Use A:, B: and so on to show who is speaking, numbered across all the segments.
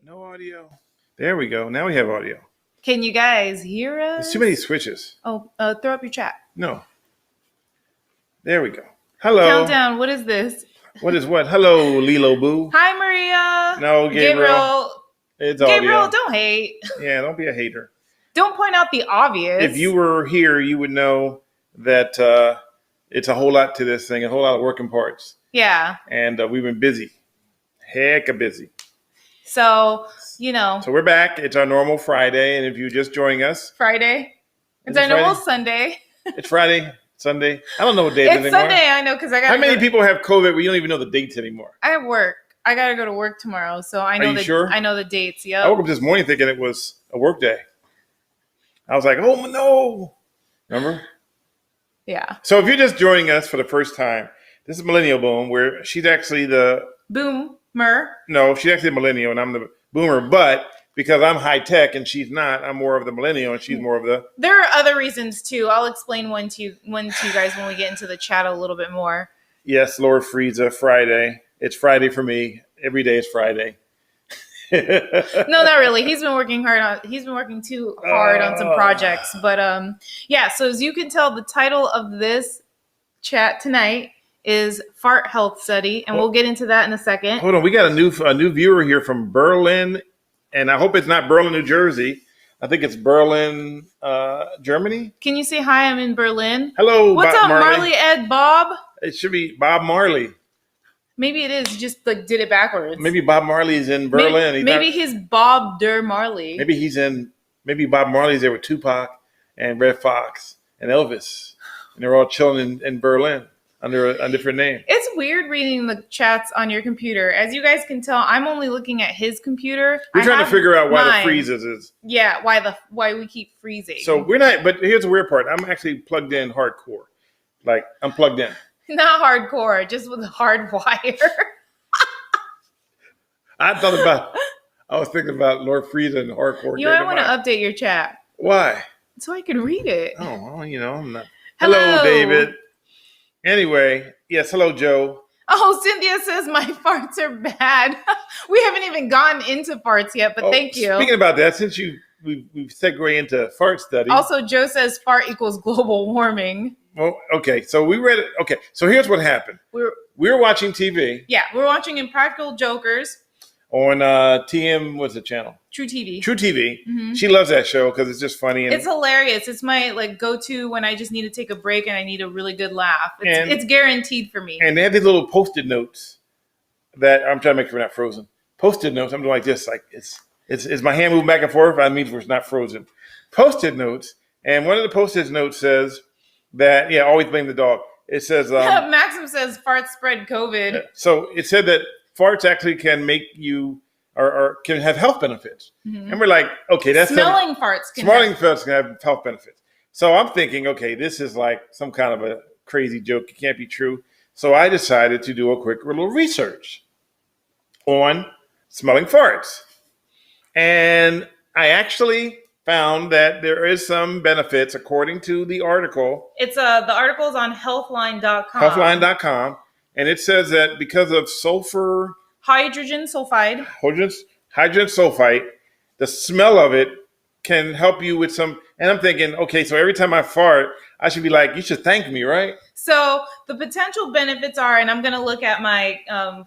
A: No audio. There we go. Now we have audio.
B: Can you guys hear us?
A: There's too many switches.
B: Oh, throw up your chat.
A: No. There we go. Hello.
B: Countdown. What is this?
A: What is what? Hello, Lilo Boo.
B: Hi, Maria.
A: No, Gabriel. It's audio.
B: Gabriel, don't hate.
A: Yeah, don't be a hater.
B: Don't point out the obvious.
A: If you were here, you would know that it's a whole lot to this thing, a whole lot of working parts.
B: Yeah.
A: And we've been busy. Heck of busy.
B: So, you know.
A: So we're back. It's our normal Friday. And if you're just joining us.
B: Friday. It's our normal Sunday.
A: It's Friday, Sunday. I don't know what day it is anymore.
B: It's Sunday, I know, because I got.
A: How many people have COVID where you don't even know the dates anymore?
B: I have work. I got to go to work tomorrow. So I know.
A: Are you sure?
B: I know the dates. Yep.
A: I woke up this morning thinking it was a work day. I was like, oh, no. Remember?
B: Yeah.
A: So if you're just joining us for the first time, this is Millennial Boom, where she's actually the...
B: Boomer.
A: No, she's actually a millennial, and I'm the boomer. But because I'm high tech and she's not, I'm more of the millennial, and she's more of the...
B: There are other reasons, too. I'll explain one to you guys when we get into the chat a little bit more.
A: Yes, Lord Frieza, Friday. It's Friday for me. Every day is Friday.
B: No, not really. He's been working too hard on some projects. But yeah, so as you can tell, the title of this chat tonight is Fart Health Study, and we'll get into that in a second.
A: Hold on, we got a new viewer here from Berlin, and I hope it's not Berlin, New Jersey. I think it's Berlin, Germany.
B: Can you say hi? I'm in Berlin.
A: Hello,
B: what's up, Marley Ed Bob?
A: It should be Bob Marley.
B: Maybe it is. Just like did it backwards.
A: Maybe Bob Marley's in Berlin.
B: Maybe he's Bob Der Marley.
A: Maybe Bob Marley's there with Tupac and Red Fox and Elvis, and they're all chilling in Berlin under a different name.
B: It's weird reading the chats on your computer. As you guys can tell, I'm only looking at his computer.
A: We're trying to figure out why the freezes is.
B: Yeah, why we keep freezing.
A: So we're not. But here's the weird part. I'm actually plugged in hardcore. Like I'm plugged in.
B: Not hardcore, just with a hard wire.
A: I was thinking about Lord Frieza and hardcore.
B: You might want to update your chat.
A: Why?
B: So I can read it.
A: Oh, well, I'm not.
B: Hello,
A: David. Anyway, yes, hello, Joe.
B: Oh, Cynthia says my farts are bad. We haven't even gotten into farts yet, but thank you.
A: Speaking about that, since we've segued into fart study.
B: Also, Joe says fart equals global warming.
A: Well, okay, so we read it. Okay, so here's what happened. We were watching TV.
B: Yeah, we're watching Impractical Jokers.
A: On TM, what's the channel?
B: True TV.
A: True TV. Mm-hmm. She loves that show because it's just funny. And
B: it's hilarious. It's my go-to when I just need to take a break and I need a really good laugh. It's guaranteed for me.
A: And they have these little Post-it notes that I'm trying to make sure we're not frozen. Post-it notes. I'm doing like this. Like it's my hand moving back and forth. I mean, it's not frozen. Post-it notes. And one of the Post-it notes says that, always blame the dog. It says...
B: Maxim says farts spread COVID.
A: So it said that farts actually can make you or can have health benefits. Mm-hmm. And we're like, okay, that's
B: smelling farts can
A: have health benefits. So I'm thinking, okay, this is like some kind of a crazy joke. It can't be true. So I decided to do a quick little research on smelling farts. And I actually found that there is some benefits according to the article.
B: It's the article's on healthline.com.
A: Healthline.com. And it says that because of
B: hydrogen sulfide,
A: the smell of it can help you with some. And I'm thinking, okay, so every time I fart, I should be like, you should thank me, right?
B: So the potential benefits are, and I'm going to look at my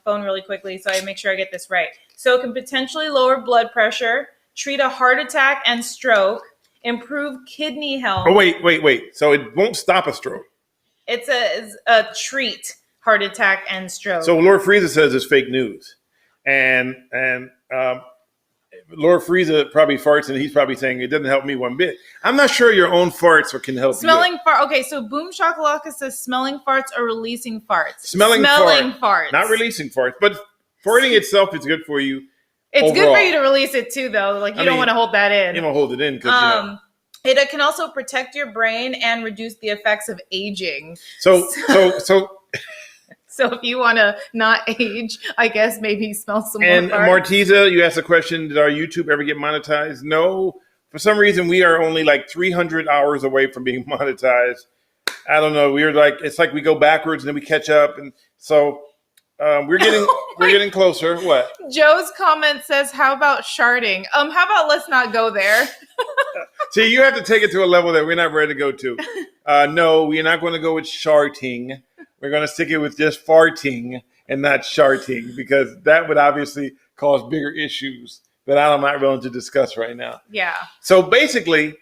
B: phone really quickly so I make sure I get this right. So it can potentially lower blood pressure, treat a heart attack and stroke, improve kidney health.
A: Oh, wait. So it won't stop a stroke.
B: It's a treat. Heart attack and stroke.
A: So Lord Frieza says it's fake news, and Lord Frieza probably farts, and he's probably saying it doesn't help me one bit. I'm not sure your own farts can help.
B: Smelling fart. Okay, so Boom Shakalaka says smelling farts or releasing farts.
A: Smelling farts, not releasing farts, but farting itself is good for you.
B: It's
A: overall.
B: Good for you to release it too, though. Like you don't want to hold that in.
A: You don't hold it in because
B: it can also protect your brain and reduce the effects of aging.
A: So.
B: So if you want to not age, I guess maybe smell some more.
A: And Martiza, you asked a question, did our YouTube ever get monetized? No. For some reason, we are only like 300 hours away from being monetized. I don't know. We're like, it's like we go backwards and then we catch up. And so we're We're getting closer. What?
B: Joe's comment says, "How about sharding?" How about let's not go there?
A: See, you have to take it to a level that we're not ready to go to. No, we're not going to go with sharting. We're going to stick it with just farting and not sharting, because that would obviously cause bigger issues that I'm not willing to discuss right now.
B: Yeah.
A: So basically,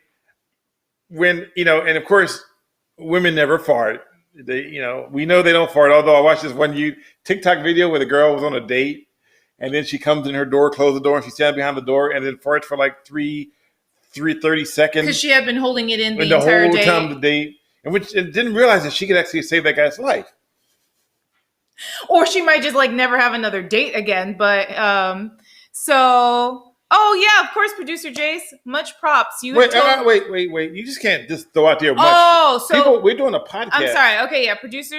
A: when, and of course, women never fart. They, we know they don't fart. Although I watched this one TikTok video where the girl was on a date, and then she comes in her door, closes the door, and she stands behind the door, and then farts for like 30 seconds.
B: Because she had been holding it in the
A: entire
B: whole
A: date. Time of the date, and didn't realize that she could actually save that guy's life.
B: Or she might just like never have another date again. But oh yeah, of course, producer Jace, much props.
A: Wait. You just can't just throw out there much.
B: Oh, so
A: we're doing a podcast.
B: I'm sorry. Okay, yeah. Producer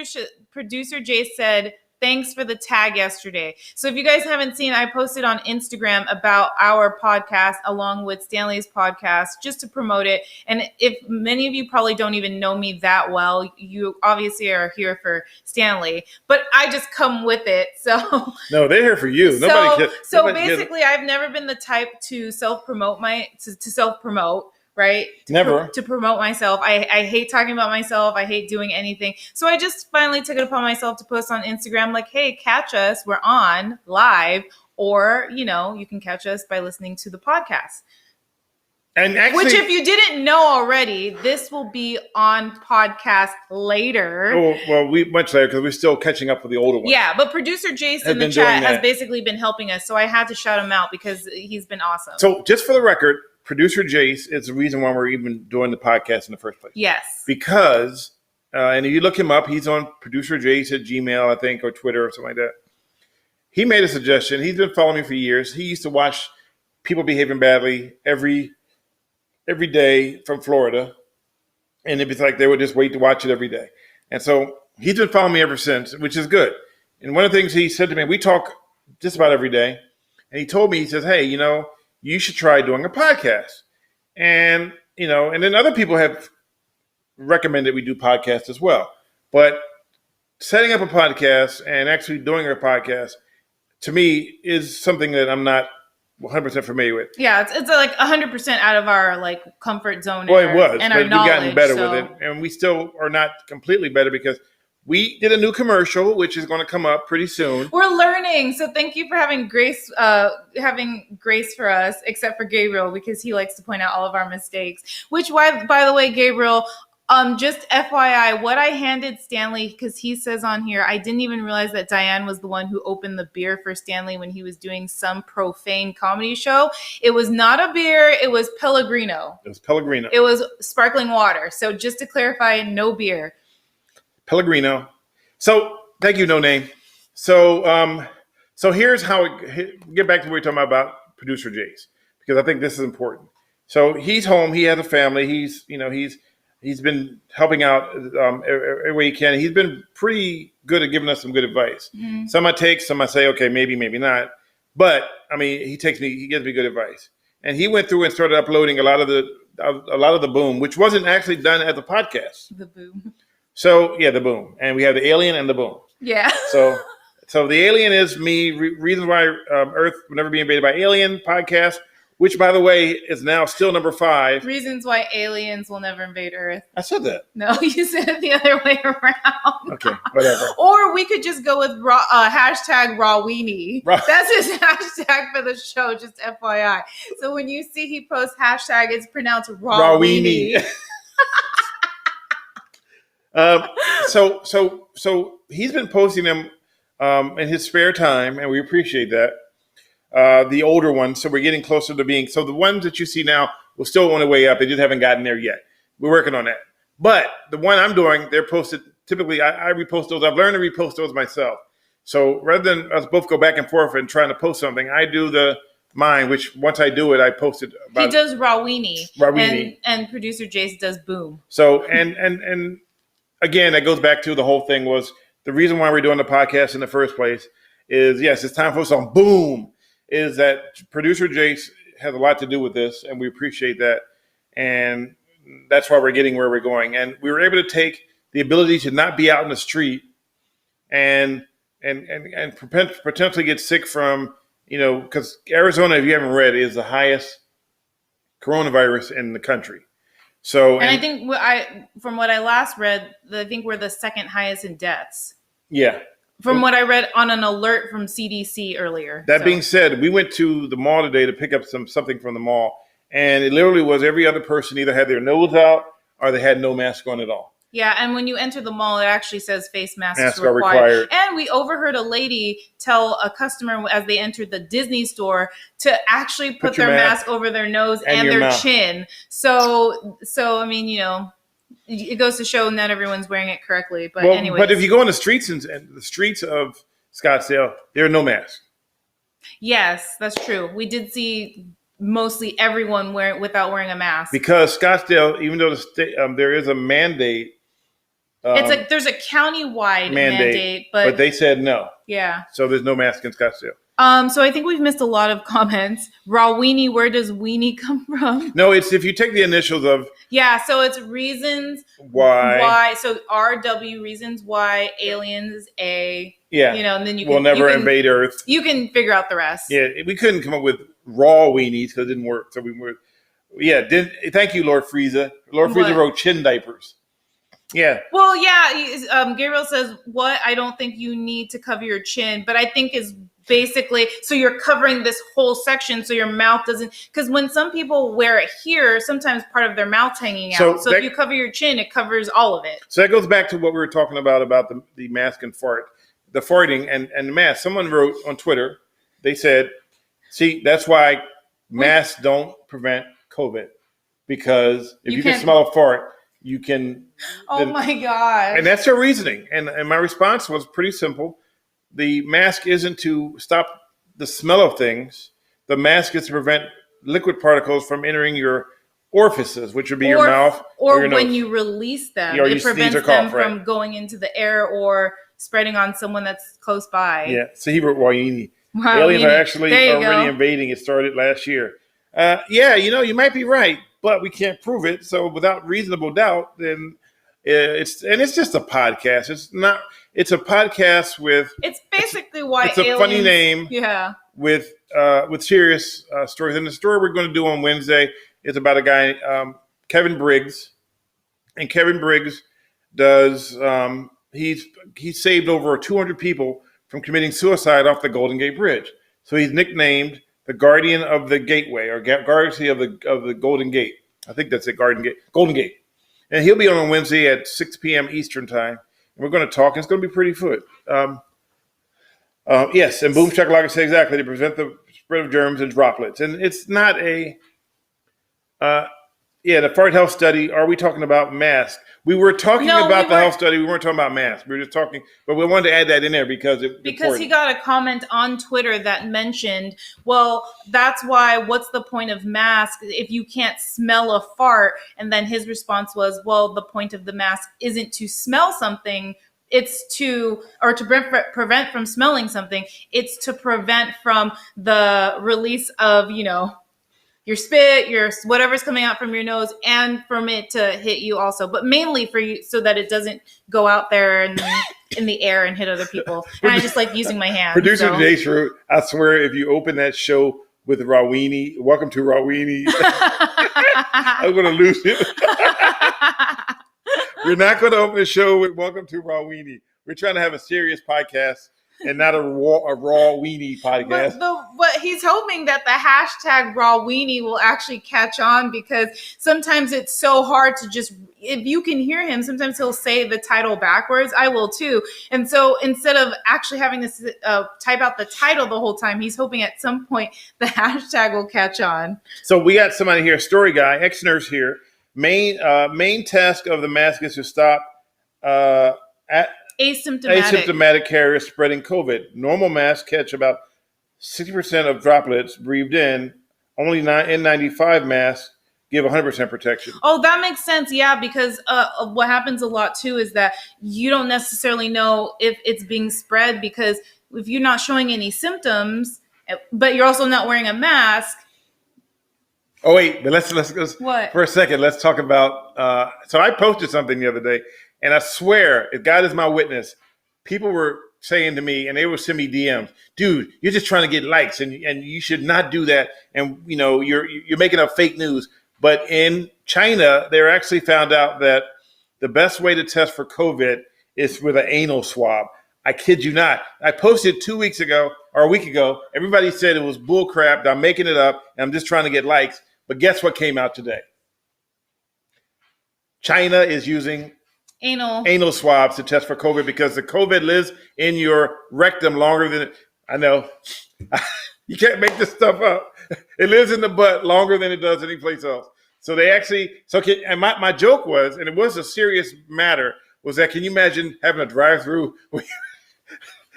B: Jace said, "Thanks for the tag yesterday." So if you guys haven't seen, I posted on Instagram about our podcast along with Stanley's podcast just to promote it. And if many of you probably don't even know me that well, you obviously are here for Stanley, but I just come with it. So
A: no, they're here for you.
B: So basically, I've never been the type to self-promote right? To promote myself. I hate talking about myself. I hate doing anything. So I just finally took it upon myself to post on Instagram like, hey, catch us. We're on live. Or, you can catch us by listening to the podcast.
A: And actually,
B: which, if you didn't know already, this will be on podcast later.
A: Oh, well, much later, because we're still catching up with the older ones.
B: Yeah, but producer Jason in the chat has basically been helping us. So I had to shout him out because he's been awesome.
A: So just for the record, producer Jace is the reason why we're even doing the podcast in the first place.
B: Yes.
A: Because, and if you look him up, he's on producer Jace at Gmail, I think, or Twitter or something like that. He made a suggestion. He's been following me for years. He used to watch people behaving badly every day from Florida. And it'd be like they would just wait to watch it every day. And so he's been following me ever since, which is good. And one of the things he said to me, we talk just about every day. And he told me, he says, hey, you should try doing a podcast. And, and then other people have recommended we do podcasts as well. But setting up a podcast and actually doing a podcast, to me, is something that I'm not 100% familiar with.
B: Yeah, it's like 100% out of our comfort zone.
A: Well, it was,
B: and
A: but
B: our knowledge,
A: we've gotten better with it. And we still are not completely better because we did a new commercial, which is going to come up pretty soon.
B: We're learning. So thank you for having grace for us, except for Gabriel, because he likes to point out all of our mistakes. By the way, Gabriel, just FYI, what I handed Stanley, because he says on here, I didn't even realize that Diane was the one who opened the beer for Stanley when he was doing some profane comedy show. It was not a beer. It was Pellegrino. It was sparkling water. So just to clarify, no beer. Pellegrino.
A: So thank you, No Name. So here's how get back to what we're talking about producer Jace, because I think this is important. So he's home. He has a family. He's been helping out every way he can. He's been pretty good at giving us some good advice. Mm-hmm. Some I take, some I say, okay, maybe not. But he gives me good advice. And he went through and started uploading a lot of the boom, which wasn't actually done as a podcast.
B: The boom.
A: So yeah, the boom, and we have the alien and the boom.
B: Yeah.
A: So the alien is me. Reasons why Earth will never be invaded by alien podcast, which by the way is now still number 5.
B: Reasons why aliens will never invade Earth.
A: I said that.
B: No, you said it the other way around.
A: Okay, whatever.
B: Or we could just go with hashtag #Rawweenie. That's his hashtag for the show. Just FYI. So when you see he posts hashtag, it's pronounced Rawweenie.
A: So he's been posting them in his spare time, and we appreciate that. The older ones, so we're getting closer to being. So the ones that you see now will still on the way up. They just haven't gotten there yet. We're working on that. But the one I'm doing, they're posted. Typically, I repost those. I've learned to repost those myself. So rather than us both go back and forth and trying to post something, I do mine. Which once I do it, I post it.
B: He does Rawweenie. And producer Jace does boom.
A: So and again, that goes back to the whole thing was the reason why we're doing the podcast in the first place is, yes, it's time for some boom, is that producer Jace has a lot to do with this, and we appreciate that. And that's why we're getting where we're going. And we were able to take the ability to not be out in the street and, and potentially get sick from, because Arizona, if you haven't read, is the highest coronavirus in the country. So,
B: and I think from what I last read, I think we're the second highest in deaths.
A: Yeah.
B: From what I read on an alert from CDC earlier.
A: That being said, we went to the mall today to pick up something from the mall, and it literally was every other person either had their nose out or they had no mask on at all.
B: Yeah, and when you enter the mall, it actually says face masks are required. And we overheard a lady tell a customer as they entered the Disney store to actually put their mask over their nose and their mouth. Chin. So I mean, it goes to show not everyone's wearing it correctly. But anyway.
A: But if you go on the streets and the streets of Scottsdale, there are no masks. Yes,
B: that's true. We did see mostly everyone without wearing a mask.
A: Because Scottsdale, even though there is a mandate.
B: There's a county-wide mandate, but
A: they said no.
B: Yeah.
A: So there's no mask in Scottsdale.
B: So I think we've missed a lot of comments. Raw weenie, where does weenie come from?
A: No, it's if you take the initials of.
B: Yeah, so it's reasons why. So RW, reasons why, aliens, A.
A: Yeah.
B: And then
A: we'll never invade Earth.
B: You can figure out the rest.
A: Yeah, we couldn't come up with raw weenies because it didn't work. So we were. Yeah, thank you, Lord Frieza. Lord Frieza wrote chin diapers. Yeah.
B: Well, yeah. Gabriel says, "What? I don't think you need to cover your chin, but I think is basically so you're covering this whole section so your mouth doesn't. Because when some people wear it here, sometimes part of their mouth's hanging out. So if you cover your chin, it covers all of it.
A: So that goes back to what we were talking about the mask and the farting and the mask. Someone wrote on Twitter. They said, "See, that's why masks don't prevent COVID because if you can smell a fart." You can.
B: Oh my God!
A: And that's their reasoning. And my response was pretty simple. The mask isn't to stop the smell of things. The mask is to prevent liquid particles from entering your orifices, which would be your mouth or your nose.
B: When you release them, it prevents them from going into the air or spreading on someone that's close by.
A: Yeah. So he wrote Waini. Aliens are actually already invading. It started last year. Yeah, you might be right. But we can't prove it. So without reasonable doubt, then it's just a podcast. It's a podcast with.
B: It's basically why
A: it's a funny name.
B: Yeah.
A: With serious stories. And the story we're going to do on Wednesday is about a guy, Kevin Briggs, and Kevin Briggs does. He's saved over 200 people from committing suicide off the Golden Gate Bridge. So he's nicknamed the Guardian of the Gateway, or Guardian of the Golden Gate. I think that's it, Golden Gate. And he'll be on Wednesday at 6 p.m. Eastern time. And we're going to talk. And it's going to be pretty good. Yes, and Boom Shakalaka said exactly. They prevent the spread of germs and droplets. And it's not the fart health study. Are we talking about masks? We were talking about the health study. We weren't talking about masks. We were just talking, but we wanted to add that in there because
B: he got a comment on Twitter that mentioned, well, that's why, what's the point of mask if you can't smell a fart? And then his response was, well, the point of the mask isn't to smell something. It's to prevent from smelling something. It's to prevent from the release of, your spit, your whatever's coming out from your nose, and from it to hit you also, but mainly for you so that it doesn't go out there and in the air and hit other people. And I just like using my hands.
A: Producer Jace wrote, I swear if you open that show with Rawini, welcome to Rawini, I'm going to lose it. We're not going to open the show with welcome to Rawini. We're trying to have a serious podcast and not a raw weenie podcast.
B: But he's hoping that the hashtag raw weenie will actually catch on, because sometimes it's so hard to just, if you can hear him, sometimes he'll say the title backwards. I will too. And so instead of actually having to type out the title the whole time, he's hoping at some point the hashtag will catch on.
A: So we got somebody here, story guy, ex-nurse here. Main task of the mask is to stop asymptomatic carriers spreading COVID. Normal masks catch about 60% of droplets breathed in. Only N95 masks give 100% protection.
B: Oh, that makes sense. Yeah, because what happens a lot too is that you don't necessarily know if it's being spread, because if you're not showing any symptoms, but you're also not wearing a mask.
A: Oh wait, but let's
B: what?
A: For a second. Let's talk about. So I posted something the other day, and I swear, if God is my witness, people were saying to me, and they would send me DMs, dude, you're just trying to get likes, and you should not do that. And you're making up fake news. But in China, they actually found out that the best way to test for COVID is with an anal swab. I kid you not. I posted 2 weeks ago or a week ago. Everybody said it was bull crap. I'm making it up. And I'm just trying to get likes. But guess what came out today? China is using anal swabs to test for COVID because the COVID lives in your rectum longer than I know. You can't make this stuff up. It lives in the butt longer than it does anyplace else. So they actually and my joke was, and it was a serious matter, was that can you imagine having a drive-through?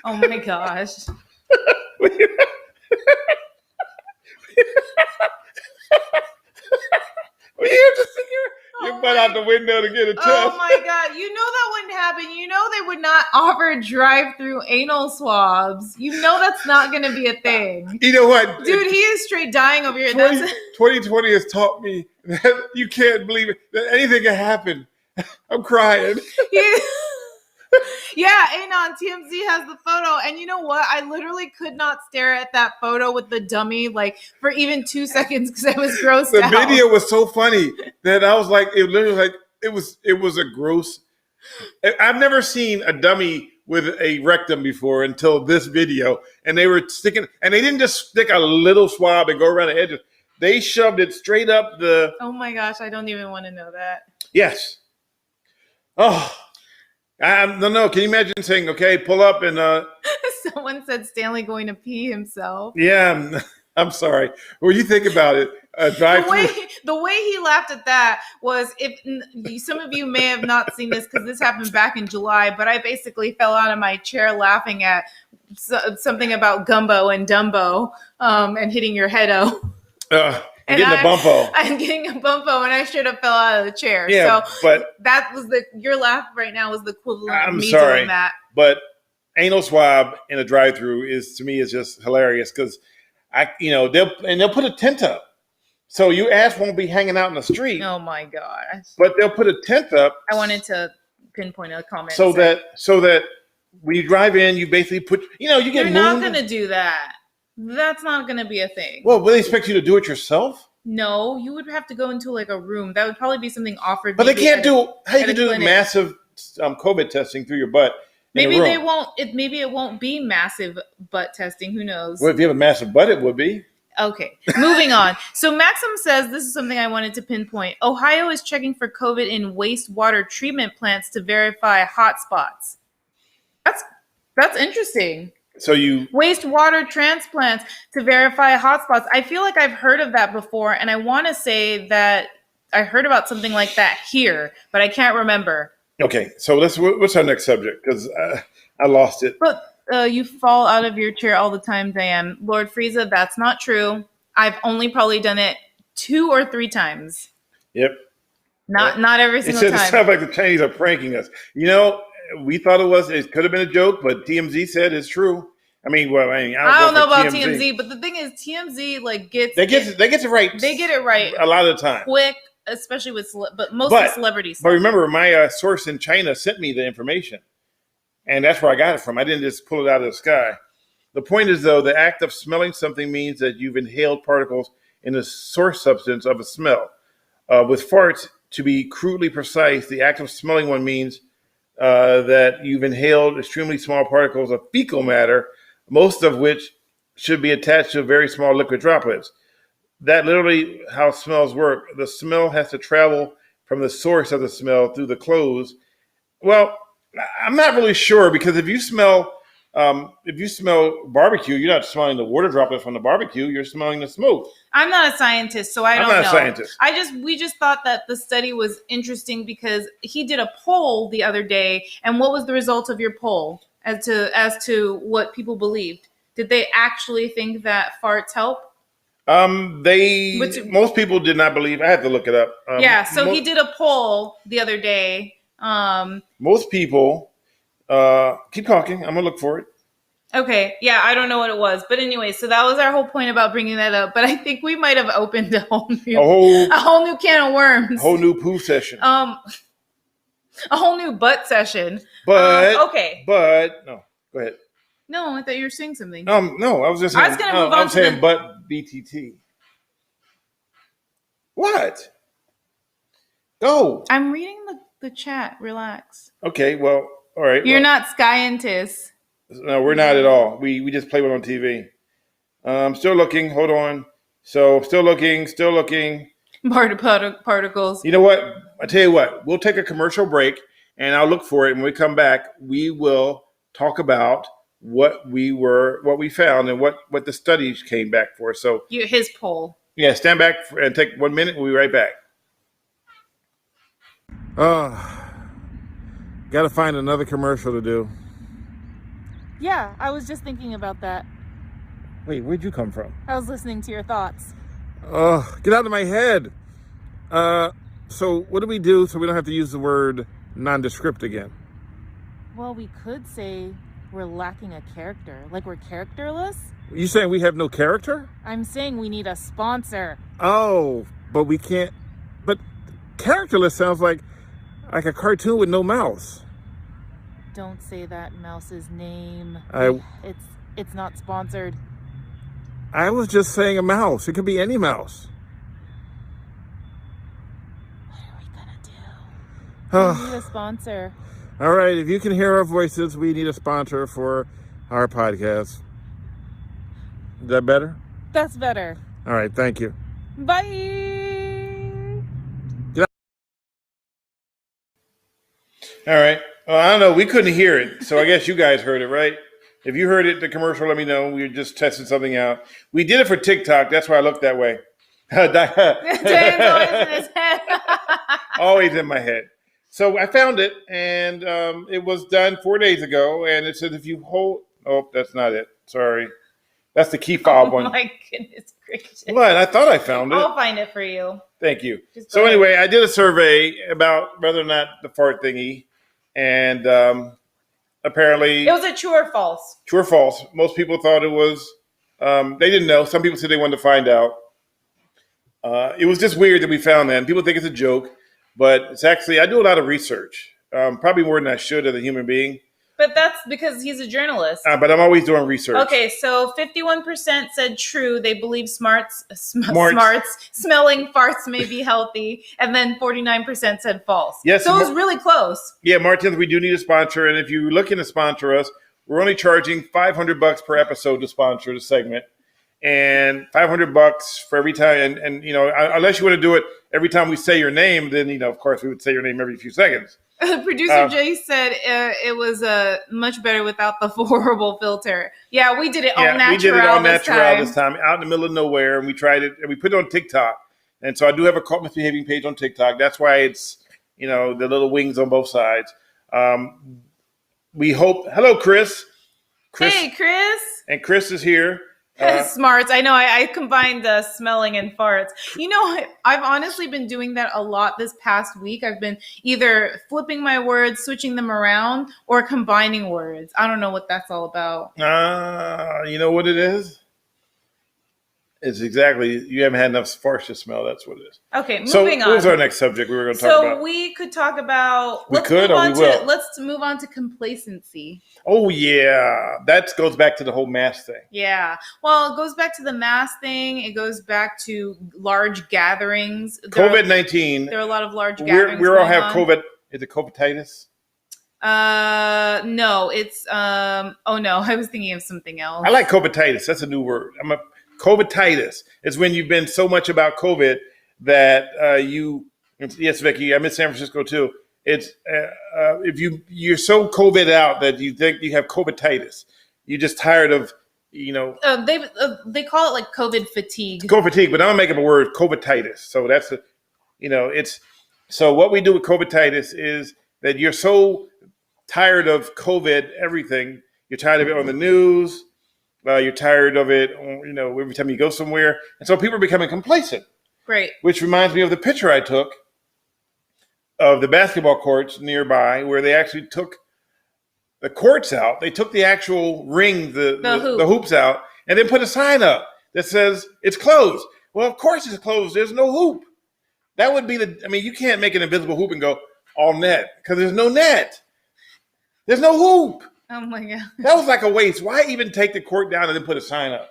B: Oh my gosh.
A: You have to stick your butt out the window to get a test.
B: Oh my God. You know that wouldn't happen. You know they would not offer drive-through anal swabs. You know that's not going to be a thing.
A: You know what?
B: Dude, he is straight dying over here.
A: 2020 has taught me that you can't believe it. That anything can happen. I'm crying.
B: Yeah, Anon, TMZ has the photo. And you know what? I literally could not stare at that photo with the dummy like for even 2 seconds because I was grossed out.
A: The video was so funny that I was like, it literally like it was a gross. I've never seen a dummy with a rectum before until this video. And they were sticking, and they didn't just stick a little swab and go around the edges. They shoved it straight up the.
B: Oh my gosh, I don't even want to know that.
A: Yes. Oh. No. Can you imagine saying, "Okay, pull up and"?
B: Someone said Stanley going to pee himself.
A: Yeah, I'm sorry. Well, you think about it.
B: The way he laughed at that was, if some of you may have not seen this because this happened back in July, but I basically fell out of my chair laughing at something about gumbo and Dumbo and hitting your head-o.
A: And getting a bumpo.
B: I'm getting a bumpo, and I should have fell out of the chair.
A: Yeah,
B: so
A: but
B: that was your laugh right now was the equivalent of me
A: sorry,
B: doing that.
A: But anal swab in a drive-through is just hilarious because they'll put a tent up, so your ass won't be hanging out in the street.
B: Oh my gosh!
A: But they'll put a tent up.
B: I wanted to pinpoint a comment
A: so that when you drive in, you basically put you get.
B: You're not going to do that. That's not going to be a thing.
A: Well, will they expect you to do it yourself?
B: No, you would have to go into like a room. That would probably be something offered.
A: But they can't do. How you can do massive COVID testing through your butt?
B: Maybe they won't. Maybe it won't be massive butt testing. Who knows?
A: Well, if you have a massive butt, it would be.
B: Okay, moving on. So Maxim says this is something I wanted to pinpoint. Ohio is checking for COVID in wastewater treatment plants to verify hotspots. That's interesting.
A: So
B: wastewater transplants to verify hotspots. I feel like I've heard of that before, and I want to say that I heard about something like that here, but I can't remember.
A: Okay, so what's our next subject? Because I lost it.
B: But you fall out of your chair all the time, Diane. Lord Frieza, that's not true. I've only probably done it 2 or 3 times.
A: Yep.
B: Not every single time.
A: It sounds like the Chinese are pranking us. We thought it could have been a joke, but TMZ said it's true. I don't
B: know about TMZ, but the thing is, TMZ gets
A: it right.
B: They get it right
A: a lot of the time,
B: quick, especially with mostly celebrities.
A: But remember, my source in China sent me the information, and that's where I got it from. I didn't just pull it out of the sky. The point is, though, the act of smelling something means that you've inhaled particles in the source substance of a smell. With farts, to be crudely precise, the act of smelling one means that you've inhaled extremely small particles of fecal matter, most of which should be attached to very small liquid droplets. That literally how smells work. The smell has to travel from the source of the smell through the clothes. Well, I'm not really sure because if you smell barbecue, you're not smelling the water droplets from the barbecue. You're smelling the smoke.
B: I'm not a scientist, so I don't know.
A: I'm not a scientist.
B: We just thought that the study was interesting because he did a poll the other day, and what was the result of your poll as to what people believed? Did they actually think that farts help?
A: Most people did not believe. I had to look it up.
B: He did a poll the other day.
A: Most people. Keep talking. I'm gonna look for it.
B: Okay. Yeah, I don't know what it was, but anyway, so that was our whole point about bringing that up. But I think we might have opened a whole new can of worms,
A: a whole new poo session,
B: a whole new butt session.
A: But
B: okay.
A: But no, Go ahead.
B: No, I thought you were saying something.
A: No, I was just saying.
B: I was going to move on
A: I'm
B: to
A: saying, but BTT. What? Go.
B: I'm reading the chat. Relax.
A: Okay, well, all right.
B: You're not scientists.
A: No, we're not at all. We just play one on TV. Still looking. Hold on. So still looking.
B: Particles.
A: You know what? I tell you what. We'll take a commercial break, and I'll look for it. When we come back, we will talk about what we found, and what the studies came back for. So
B: His poll.
A: yeah, stand back and take 1 minute. We'll be right back. Got to find another commercial to do.
B: Yeah, I was just thinking about that.
A: Wait, where'd you come from?
B: I was listening to your thoughts.
A: Get out of my head. So what do we do so we don't have to use the word nondescript again?
B: Well, we could say we're lacking a character. Like we're characterless?
A: You saying we have no character?
B: I'm saying we need a sponsor.
A: Oh, but we can't. But characterless sounds like a cartoon with no mouse.
B: Don't say that mouse's name. It's not sponsored.
A: I was just saying a mouse. It could be any mouse.
B: What are we gonna do? We need a sponsor.
A: All right, if you can hear our voices, we need a sponsor for our podcast. Is that better?
B: That's better.
A: All right, thank you.
B: Bye.
A: All right. Well, I don't know. We couldn't hear it, so I guess you guys heard it, right? If you heard it, the commercial, let me know. We were just testing something out. We did it for TikTok. That's why I looked that way.
B: Diane's always in his head.
A: Always in my head. So I found it, and it was done 4 days ago, and it says if you hold... Oh, that's not it. Sorry. That's the key fob one.
B: Oh, my goodness gracious.
A: What? I thought I found it.
B: I'll find it for you.
A: Thank you.
B: Just
A: So anyway, I did a survey about whether or not the fart thingy, and apparently...
B: It was a true or false?
A: True or false. Most people thought it was... they didn't know. Some people said they wanted to find out. It was just weird that we found that. And people think it's a joke, but it's actually... I do a lot of research, probably more than I should as a human being.
B: But that's because he's a journalist.
A: But I'm always doing research.
B: Okay, so 51% said true. They believe smarts smelling farts may be healthy. And then 49% said false.
A: Yes,
B: so it was really close.
A: Yeah, Martins, we do need a sponsor. And if you're looking to sponsor us, we're only charging $500 per episode to sponsor the segment. And $500 for every time. And you know, unless you want to do it every time we say your name, then, you know, of course, we would say your name every few seconds.
B: Producer Jay said it was much better without the horrible filter. Yeah, we did it all natural.
A: We did it all natural this time, out in the middle of nowhere, and we tried it, and we put it on TikTok. And so I do have a Cult Misbehaving page on TikTok. That's why it's, you know, the little wings on both sides. We hope. Hello, Chris.
B: Hey, Chris.
A: And Chris is here.
B: Smarts. I know. I combined smelling and farts. You know, I've honestly been doing that a lot this past week. I've been either flipping my words, switching them around, or combining words. I don't know what that's all about.
A: You know what it is? It's exactly, you haven't had enough farts to smell. That's what it is.
B: Okay, moving on.
A: So what was our next subject we were going to talk about?
B: So we could talk about...
A: Let's
B: move on to complacency.
A: Oh, yeah. That goes back to the whole mask thing.
B: Yeah. Well, it goes back to the mask thing. It goes back to large gatherings.
A: COVID-19.
B: There are a lot of large gatherings
A: We all have COVID. Is it COVIDitis?
B: No, it's... oh, no. I was thinking of something else.
A: I like COVIDitis. That's a new word. COVIDitis is when you've been so much about COVID that yes, Vicky, I'm in San Francisco too. It's if you're so COVID out that you think you have COVIDitis. You're just tired of, you know.
B: They call it like COVID fatigue.
A: COVID fatigue, but I'm gonna make up a word, COVIDitis. So that's so what we do with COVIDitis is that you're so tired of COVID, everything. You're tired of it on the news. You're tired of it, you know, every time you go somewhere. And so people are becoming complacent.
B: Great.
A: Which reminds me of the picture I took of the basketball courts nearby where they actually took the courts out. They took the actual ring, the hoops out, and then put a sign up that says it's closed. Well, of course it's closed. There's no hoop. That would be you can't make an invisible hoop and go all net because there's no net. There's no hoop.
B: Oh my God.
A: That was like a waste. Why even take the court down and then put a sign up?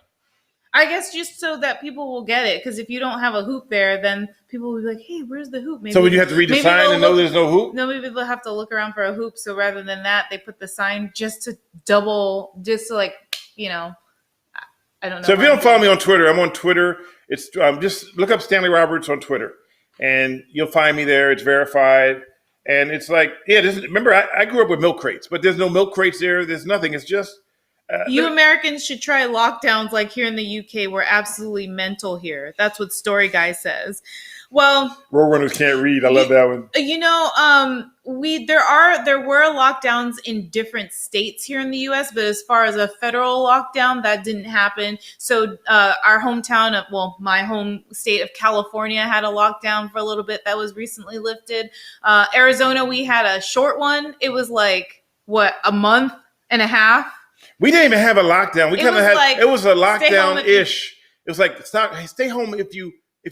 B: I guess just so that people will get it. Because if you don't have a hoop there, then people will be like, hey, where's the hoop? Maybe,
A: So would you have to read the sign and know there's no hoop?
B: No, maybe they'll have to look around for a hoop. So rather than that, they put the sign just to like, I don't know.
A: So if you don't follow me on Twitter, I'm on Twitter. It's just look up Stanley Roberts on Twitter, and you'll find me there. It's verified. And it's like, remember, I grew up with milk crates, but there's no milk crates there. There's nothing. It's just...
B: you Americans should try lockdowns like here in the UK. We're absolutely mental here. That's what Story Guy says. Well,
A: Roadrunners can't read. I love that one.
B: There were lockdowns in different states here in the US, but as far as a federal lockdown, that didn't happen. So our hometown my home state of California had a lockdown for a little bit that was recently lifted. Arizona, we had a short one. It was like a month and a half.
A: We didn't even have a lockdown. We kind of had it was a lockdown-ish. It was like stay home if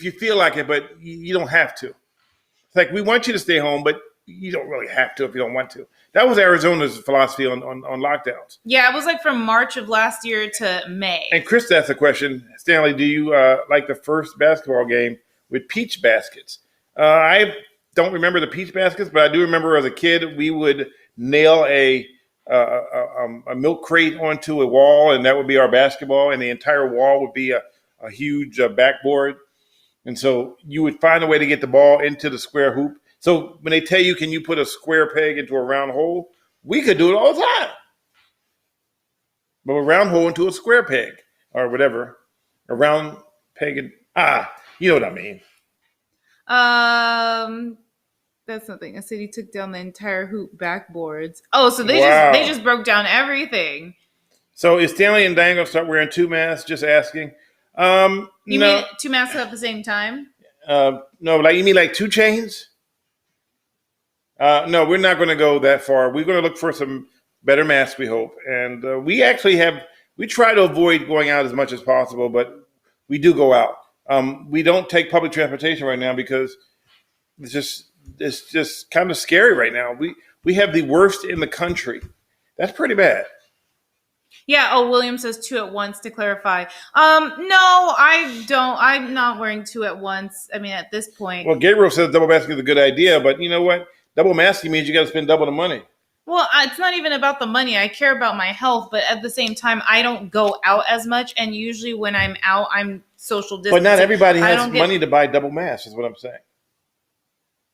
A: you feel like it, but you don't have to. It's like we want you to stay home, but you don't really have to if you don't want to. That was Arizona's philosophy on lockdowns.
B: Yeah, it was like from March of last year to May.
A: And Chris asked a question, Stanley, do you like the first basketball game with peach baskets? I don't remember the peach baskets, but I do remember as a kid we would nail a milk crate onto a wall, and that would be our basketball, and the entire wall would be a huge backboard. And so you would find a way to get the ball into the square hoop. So when they tell you, can you put a square peg into a round hole? We could do it all the time. But a round hole into a square peg or whatever. A round peg. You know what I mean.
B: That's nothing. A city took down the entire hoop backboards. Oh, so they just broke down everything.
A: So is Stanley and Diane going to start wearing 2 masks? Just asking.
B: You mean 2 masks at the same time?
A: No, like you mean like 2 chains? No, we're not going to go that far. We're going to look for some better masks, we hope. And we try to avoid going out as much as possible, but we do go out. We don't take public transportation right now because it's just kind of scary right now. We have the worst in the country. That's pretty bad.
B: Yeah. Oh, William says 2 at once to clarify. No, I don't. I'm not wearing 2 at once. I mean, at this point.
A: Well, Gabriel says double masking is a good idea, but you know what? Double masking means you got to spend double the money.
B: Well, it's not even about the money. I care about my health, but at the same time, I don't go out as much. And usually when I'm out, I'm social distancing.
A: But not everybody has money to buy double masks, is what I'm saying.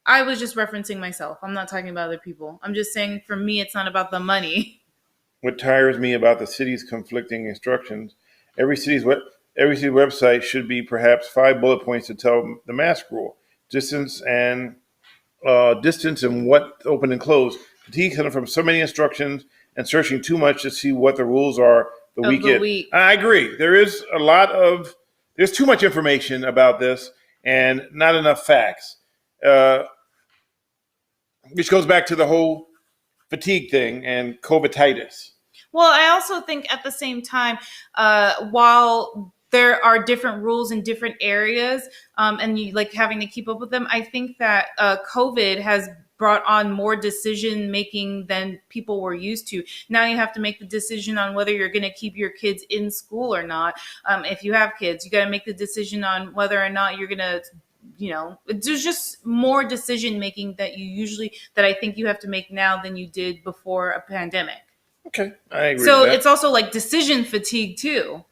B: I was just referencing myself. I'm not talking about other people. I'm just saying for me, it's not about the money.
A: What tires me about the city's conflicting instructions, every city website should be perhaps 5 bullet points to tell the mask rule, distance and what open and closed. Fatigue coming from so many instructions and searching too much to see what the rules are the week. I agree. There's too much information about this and not enough facts. Which goes back to the whole fatigue thing and COVIDitis.
B: Well, I also think at the same time, while there are different rules in different areas, and you like having to keep up with them, I think that COVID has brought on more decision making than people were used to. Now you have to make the decision on whether you're going to keep your kids in school or not. If you have kids, you got to make the decision on whether or not you're going to, there's just more decision making that I think you have to make now than you did before a pandemic.
A: Okay, I agree.
B: So
A: with that.
B: It's also like decision fatigue too.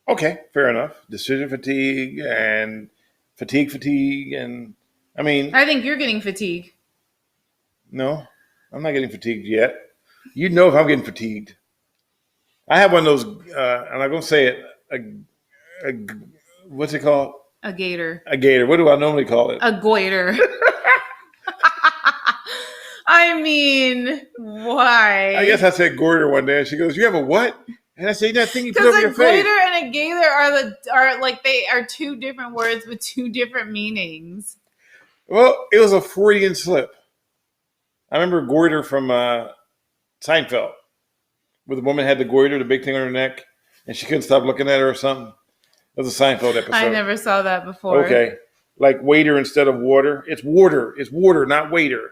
A: Okay, fair enough. Decision fatigue and fatigue, and I think
B: you're getting fatigue.
A: No, I'm not getting fatigued yet. You know if I'm getting fatigued. I have one of those, and I'm going to say it, what's it called?
B: A gator.
A: A gator. What do I normally call it?
B: A goiter. I mean, why?
A: I guess I said goiter one day, and she goes, "You have a what?" And I said, "That thing you put over your face."
B: Because a goiter and a gator they are 2 different words with 2 different meanings.
A: Well, it was a Freudian slip. I remember goiter from Seinfeld, where the woman had the goiter, the big thing on her neck, and she couldn't stop looking at her or something. It was a Seinfeld episode.
B: I never saw that before.
A: Okay. Like waiter instead of water. It's water. It's water, not waiter.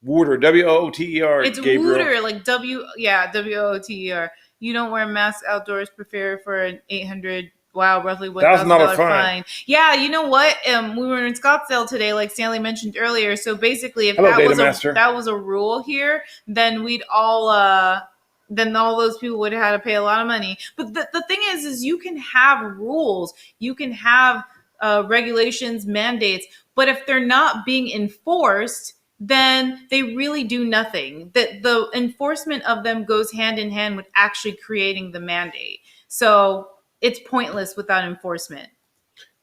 A: Wooter, WOOTER.
B: It's
A: Gabriel.
B: Wooter, like WOOTER. You don't wear masks outdoors. Prepare for an 800. Wow, roughly $1,000 fine. Yeah, you know what? We were in Scottsdale today, like Stanley mentioned earlier. So basically, if that was a rule here, then we'd all then all those people would have had to pay a lot of money. But the thing is you can have rules, you can have regulations, mandates, but if they're not being enforced, then they really do nothing. That the enforcement of them goes hand in hand with actually creating the mandate. So it's pointless without enforcement.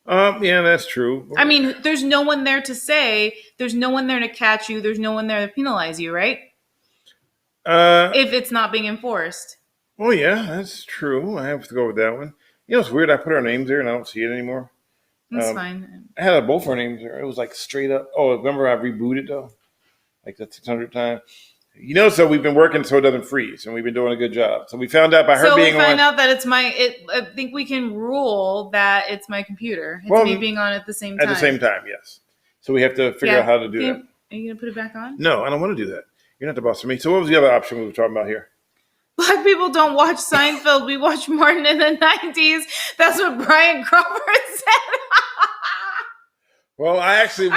A: Yeah, that's true.
B: I mean, there's no one there to say, there's no one there to catch you, there's no one there to penalize you, right? If it's not being enforced.
A: Oh, yeah, that's true. I have to go with that one. You know, it's weird. I put our names there and I don't see it anymore.
B: That's fine.
A: I had both our names there. It was like straight up. Oh, remember I rebooted though? Like the 600th time. You know, so we've been working so it doesn't freeze, and we've been doing a good job. So we found out by her being on. So we found
B: out that it's I think we can rule that it's my computer. It's me being on at the same time.
A: At the same time, yes. So we have to figure out how to do that.
B: Are you going to put it back on?
A: No, I don't want to do that. You're not the boss of me. So what was the other option we were talking about here?
B: Black people don't watch Seinfeld. We watch Martin in the 90s. That's what Brian Crawford said.
A: Well, I
B: guess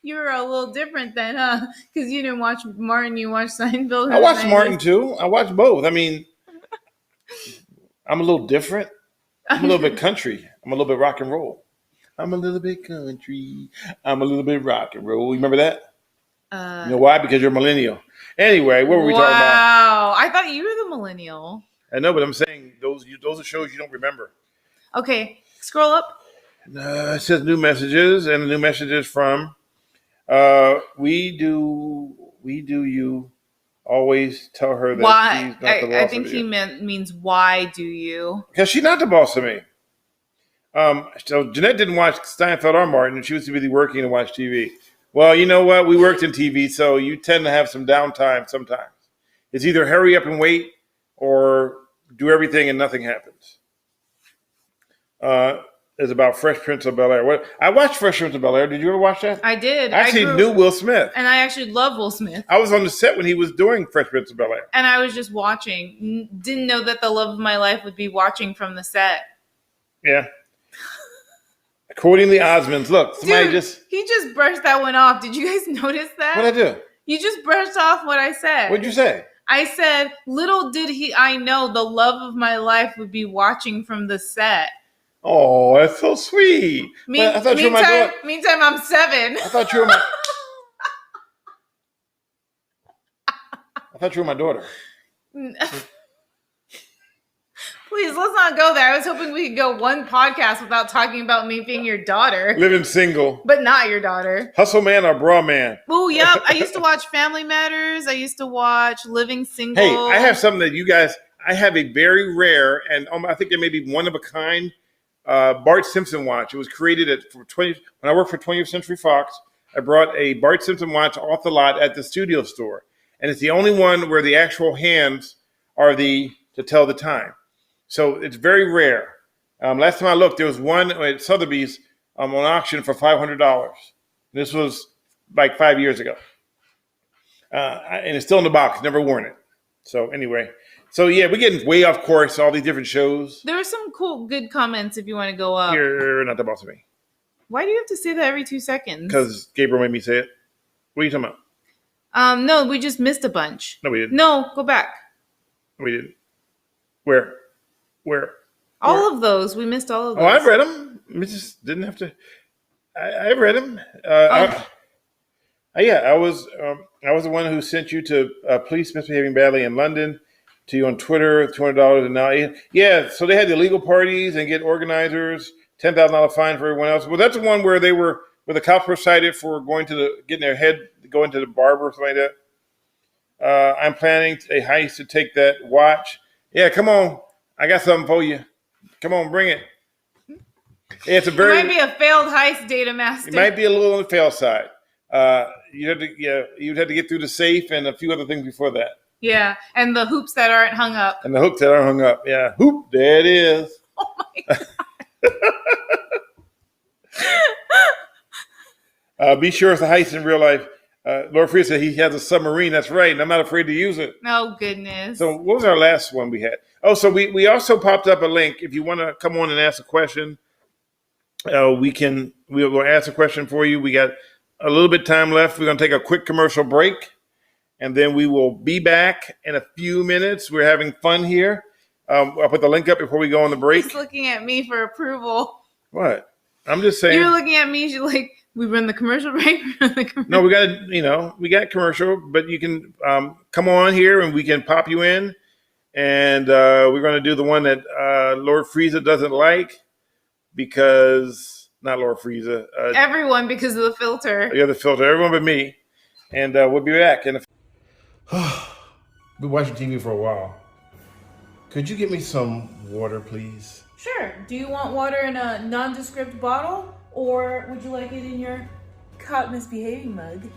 B: you were a little different then, huh? Because you didn't watch Martin, you watched Seinfeld.
A: I watched Martin too. I watched both. I mean, I'm a little different. I'm a little bit country. I'm a little bit rock and roll. I'm a little bit country. I'm a little bit rock and roll. You remember that? You know why? Because you're a millennial. Anyway, what were we talking about?
B: Wow, I thought you were the millennial.
A: I know, but I'm saying those are shows you don't remember.
B: Okay, scroll up.
A: It says new messages, and the new message is from we do you always tell her that
B: why?
A: She's not the boss
B: I think he means why do you?
A: Because she's not the boss of me. So Jeanette didn't watch Steinfeld or Martin, and she was too busy working to watch TV. Well, you know what? We worked in TV, so you tend to have some downtime sometimes. It's either hurry up and wait or do everything and nothing happens. It's about Fresh Prince of Bel-Air. I watched Fresh Prince of Bel-Air. Did you ever watch that?
B: I did.
A: I actually knew Will Smith.
B: And I actually love Will Smith.
A: I was on the set when he was doing Fresh Prince of Bel-Air.
B: And I was just watching. Didn't know that the love of my life would be watching from the set.
A: Yeah. According to the Osmonds, look, somebody
B: he just brushed that one off. Did you guys notice that?
A: What'd I do?
B: You just brushed off what I said.
A: What'd you say?
B: I said, little did I know the love of my life would be watching from the set.
A: Oh, that's so sweet. I thought you were my daughter.
B: Meantime, I'm 7.
A: I thought you were my. I thought you were my daughter.
B: Please, let's not go there. I was hoping we could go one podcast without talking about me being your daughter.
A: Living single.
B: But not your daughter.
A: Hustle man or bra man.
B: Oh, yep. I used to watch Family Matters. I used to watch Living Single.
A: Hey, I have something that you guys, I have a very rare, and I think it may be one of a kind, Bart Simpson watch. It was created when I worked for 20th Century Fox. I brought a Bart Simpson watch off the lot at the studio store. And it's the only one where the actual hands are to tell the time. So it's very rare. Last time I looked, there was one at Sotheby's on auction for $500. This was like 5 years ago. And it's still in the box, never worn it. So anyway, yeah, we're getting way off course, all these different shows.
B: There were some cool, good comments if you want to go up.
A: You're not the boss of me.
B: Why do you have to say that every 2 seconds?
A: Because Gabriel made me say it. What are you talking about?
B: No, we just missed a bunch.
A: No, we didn't.
B: No, go back.
A: We didn't. Where?
B: All of those. We missed all of those.
A: Oh, I've read them. We just didn't have to. I've read them. Yeah, I was the one who sent you to police misbehaving badly in London, to you on Twitter, $200 and now. Yeah, so they had the illegal parties and get organizers, $10,000 fine for everyone else. Well, that's the one where where the cops were cited for going getting their head, going to the barber or something like that. I'm planning a heist to take that watch. Yeah, come on. I got something for you. Come on, bring it. It
B: might be a failed heist, Data Master.
A: It might be a little on the fail side. You'd have to get through the safe and a few other things before that.
B: Yeah, and the hoops that aren't hung up.
A: And the hooks that aren't hung up. Yeah, hoop, there it is.
B: Oh my God.
A: Be sure it's a heist in real life. Lord Freeze said he has a submarine. That's right, and I'm not afraid to use it.
B: Oh, goodness.
A: So what was our last one we had? Oh, so we also popped up a link. If you want to come on and ask a question, we'll ask a question for you. We got a little bit of time left. We're going to take a quick commercial break, and then we will be back in a few minutes. We're having fun here. I'll put the link up before we go on the break.
B: He's looking at me for approval.
A: What? I'm just saying.
B: You're looking at me like, we run the commercial break?
A: No, we got commercial, but you can come on here and we can pop you in. And we're going to do the one that Lord Frieza doesn't like because, not Lord Frieza.
B: Everyone because of the filter.
A: Yeah, the filter. Everyone but me. And we'll be back. Been watching TV for a while. Could you get me some water, please?
B: Sure. Do you want water in a nondescript bottle? Or would you like it in your caught misbehaving mug?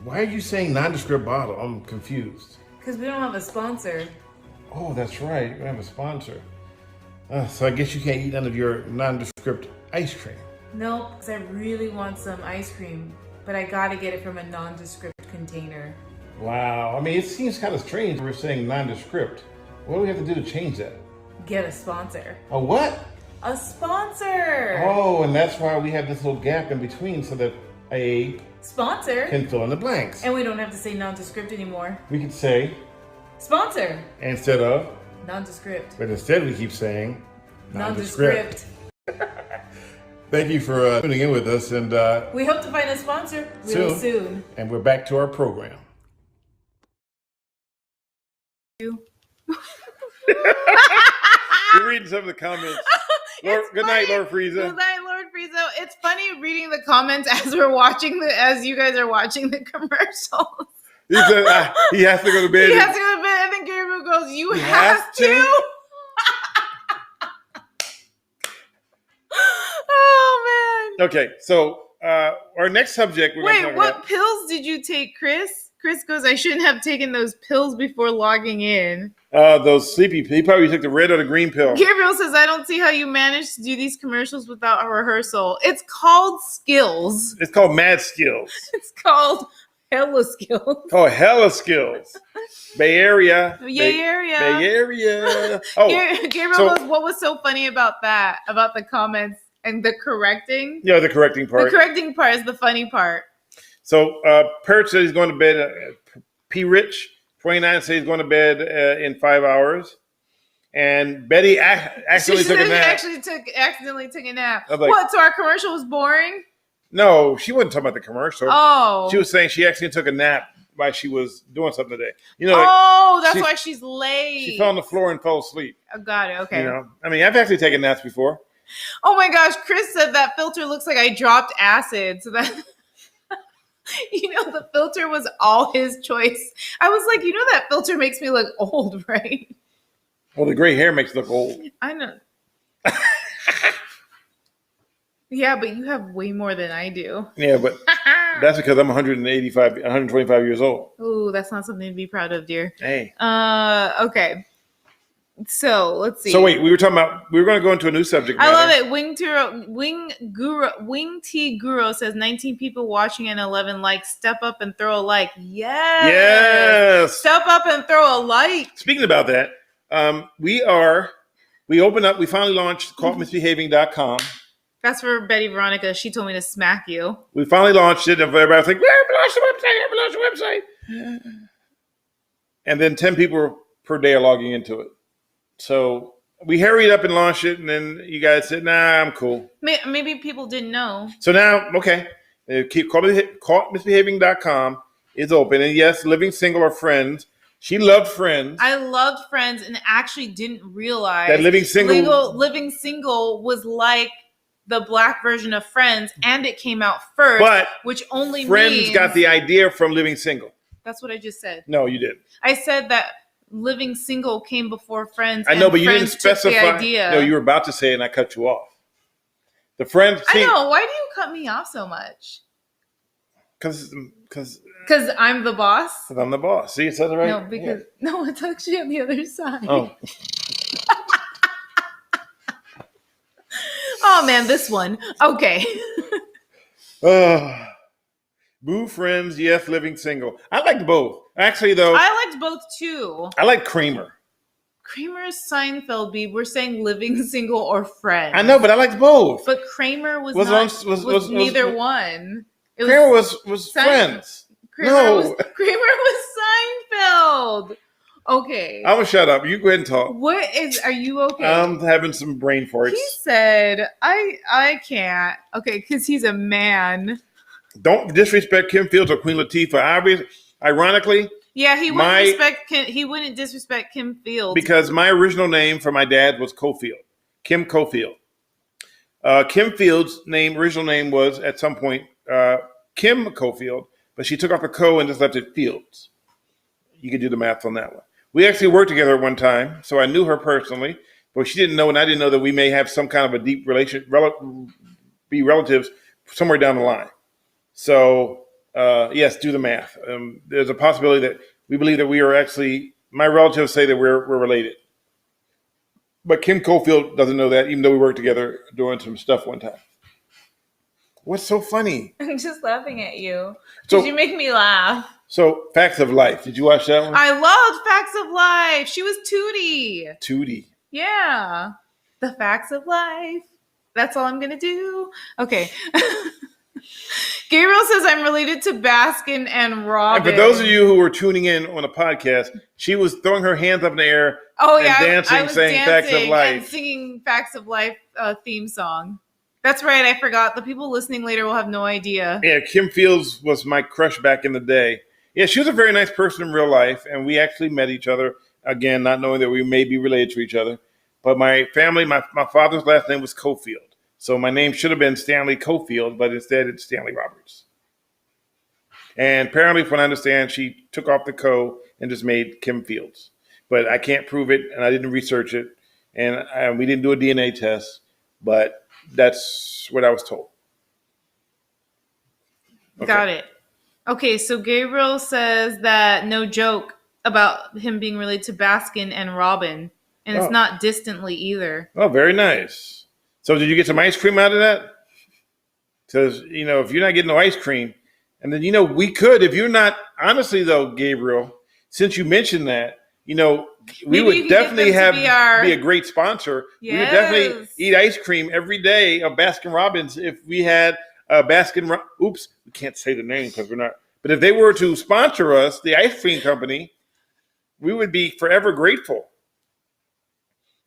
A: Why are you saying nondescript bottle? I'm confused.
B: Because we don't have a sponsor.
A: Oh, that's right. We don't have a sponsor. So I guess you can't eat none of your nondescript ice cream.
B: Nope, because I really want some ice cream. But I gotta get it from a nondescript container.
A: Wow. I mean, it seems kind of strange we're saying nondescript. What do we have to do to change that?
B: Get a sponsor.
A: A what?
B: A sponsor!
A: Oh, and that's why we have this little gap in between so that a
B: sponsor
A: can fill in the blanks.
B: And we don't have to say nondescript anymore.
A: We could say
B: sponsor
A: instead of
B: nondescript.
A: But instead we keep saying
B: nondescript.
A: Thank you for tuning in with us, and
B: we hope to find a sponsor really soon.
A: And we're back to our program. We're reading some of the comments. Good night, Lord Frieza.
B: Good night, Lord Frieza. It's funny reading the comments as you guys are watching the commercials.
A: He said he has to go to bed.
B: He has to go to bed, and then Gabriel goes, "You have to." Oh man.
A: Okay, so our next subject.
B: Wait, what pills did you take, Chris? Chris goes, "I shouldn't have taken those pills before logging in."
A: Those sleepy pills. He probably took the red or the green pill.
B: Gabriel says, "I don't see how you managed to do these commercials without a rehearsal." It's called skills.
A: It's called mad skills.
B: It's called hella skills.
A: Oh, hella skills. Bay Area.
B: Bay Area.
A: Bay Area. Oh,
B: Gabriel goes, "What was so funny about that? About the comments and the correcting?"
A: Yeah, the correcting part.
B: The correcting part is the funny part.
A: So, Perch said he's going to bed. P. Rich 29 says he's going to bed in 5 hours. And Betty accidentally took a nap.
B: Accidentally took a nap.
A: Like,
B: what? So our commercial was boring?
A: No, she wasn't talking about the commercial.
B: Oh.
A: She was saying she actually took a nap while she was doing something today. You know.
B: That's why she's late.
A: She fell on the floor and fell asleep.
B: Oh, got it. Okay.
A: You know, I mean, I've actually taken naps before.
B: Oh my gosh, Chris said that filter looks like I dropped acid. So that. The filter was all his choice. I was like, that filter makes me look old, right?
A: Well, the gray hair makes you look old.
B: I know. Yeah, but you have way more than I do.
A: Yeah, but that's because I'm 125 years old.
B: Ooh, that's not something to be proud of, dear.
A: Hey.
B: Okay. So let's see.
A: So wait, we were going to go into a new subject matter.
B: I love it. Wing T Guru says 19 people watching and 11 likes. Step up and throw a like. Yes. Step up and throw a like.
A: Speaking about that, we finally launched caughtmisbehaving.com.
B: That's for Betty Veronica. She told me to smack you.
A: We finally launched it, and everybody was like, we launched the website. And then 10 people per day are logging into it. So we hurried up and launched it, and then you guys said, nah, I'm cool.
B: Maybe people didn't know.
A: So now, okay, caughtmisbehaving.com is open. And yes, Living Single or Friends. She loved Friends.
B: I loved Friends and actually didn't realize
A: that Living Single
B: was like the black version of Friends, and it came out first,
A: but
B: which only
A: Friends got the idea from Living Single.
B: That's what I just said.
A: No, you didn't.
B: I said that Living Single came before Friends.
A: I know, but you
B: Friends
A: didn't specify.
B: The idea.
A: No, you were about to say it, and I cut you off. The Friends.
B: I know. Why do you cut me off so much?
A: Because
B: I'm the boss.
A: Because I'm the boss. See, it says it right.
B: No, no, it's actually on the other side.
A: Oh.
B: Oh man, this one. Okay.
A: Boo friends, yes, living single. I liked both. Actually, though,
B: I liked both too.
A: I like Kramer.
B: Kramer's Seinfeld, B. We're saying living single or friends.
A: I know, but I liked both.
B: But Kramer was neither one.
A: Kramer was friends.
B: Kramer was Seinfeld. Okay.
A: I'm gonna shut up. You go ahead and talk.
B: Are you okay?
A: I'm having some brain farts.
B: He said, I can't. Okay, because he's a man.
A: Don't disrespect Kim Fields or Queen Latifah. Ironically,
B: yeah, he wouldn't disrespect Kim Fields
A: because my original name for my dad was Cofield, Kim Cofield. Kim Fields' original name was at some point Kim Cofield, but she took off the co and just left it Fields. You could do the math on that one. We actually worked together at one time, so I knew her personally, but she didn't know, and I didn't know that we may have some kind of a deep relation, be relatives somewhere down the line. So, yes, do the math. There's a possibility that we believe that we are actually, my relatives say that we're related. But Kim Cofield doesn't know that, even though we worked together doing some stuff one time. What's so funny?
B: I'm just laughing at you. Did you make me laugh?
A: So, Facts of Life. Did you watch that one?
B: I loved Facts of Life. She was Tootie.
A: Tootie.
B: Yeah. The Facts of Life. That's all I'm going to do. Okay. Gabriel says I'm related to Baskin and Robin.
A: And for those of you who were tuning in on a podcast, she was throwing her hands up in the air and dancing, saying Facts of Life.
B: And singing Facts of Life theme song. That's right. I forgot. The people listening later will have no idea.
A: Yeah, Kim Fields was my crush back in the day. Yeah, she was a very nice person in real life, and we actually met each other, again, not knowing that we may be related to each other. But my family, my father's last name was Cofield. So my name should have been Stanley Cofield, but instead it's Stanley Roberts. And apparently, from what I understand, she took off the co and just made Kim Fields. But I can't prove it, and I didn't research it, and we didn't do a DNA test, but that's what I was told.
B: Okay. Got it. Okay, so Gabriel says that no joke about him being related to Baskin and Robin, and it's not distantly either.
A: Oh, very nice. So did you get some ice cream out of that? Because, if you're not getting no ice cream, and then, we could, if you're not, honestly though, Gabriel, since you mentioned that, we would definitely be a great sponsor. Yes. We would definitely eat ice cream every day of Baskin Robbins if we had oops, we can't say the name because we're not. But if they were to sponsor us, the ice cream company, we would be forever grateful.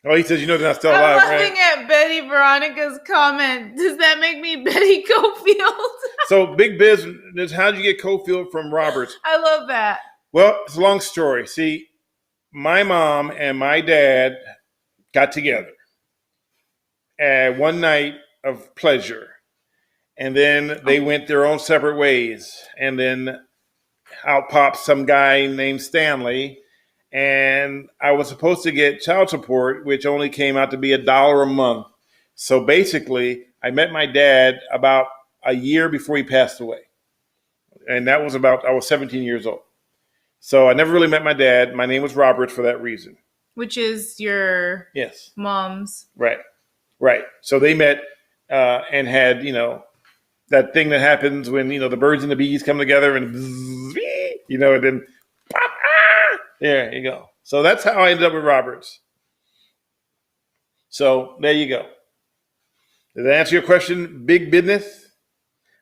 A: Oh, he says, they're not still alive,
B: I'm laughing at Betty Veronica's comment. Does that make me Betty Cofield?
A: So, big business. How did you get Cofield from Roberts?
B: I love that.
A: Well, it's a long story. See, my mom and my dad got together at one night of pleasure. And then they went their own separate ways. And then out popped some guy named Stanley. And I was supposed to get child support, which only came out to be $1 a month. So basically, I met my dad about a year before he passed away. And that was I was 17 years old. So I never really met my dad. My name was Robert for that reason.
B: Which is your mom's.
A: Right. So they met and had, that thing that happens when, the birds and the bees come together and, and then pop, there you go. So that's how I ended up with Roberts. So there you go. Did that answer your question? Big business?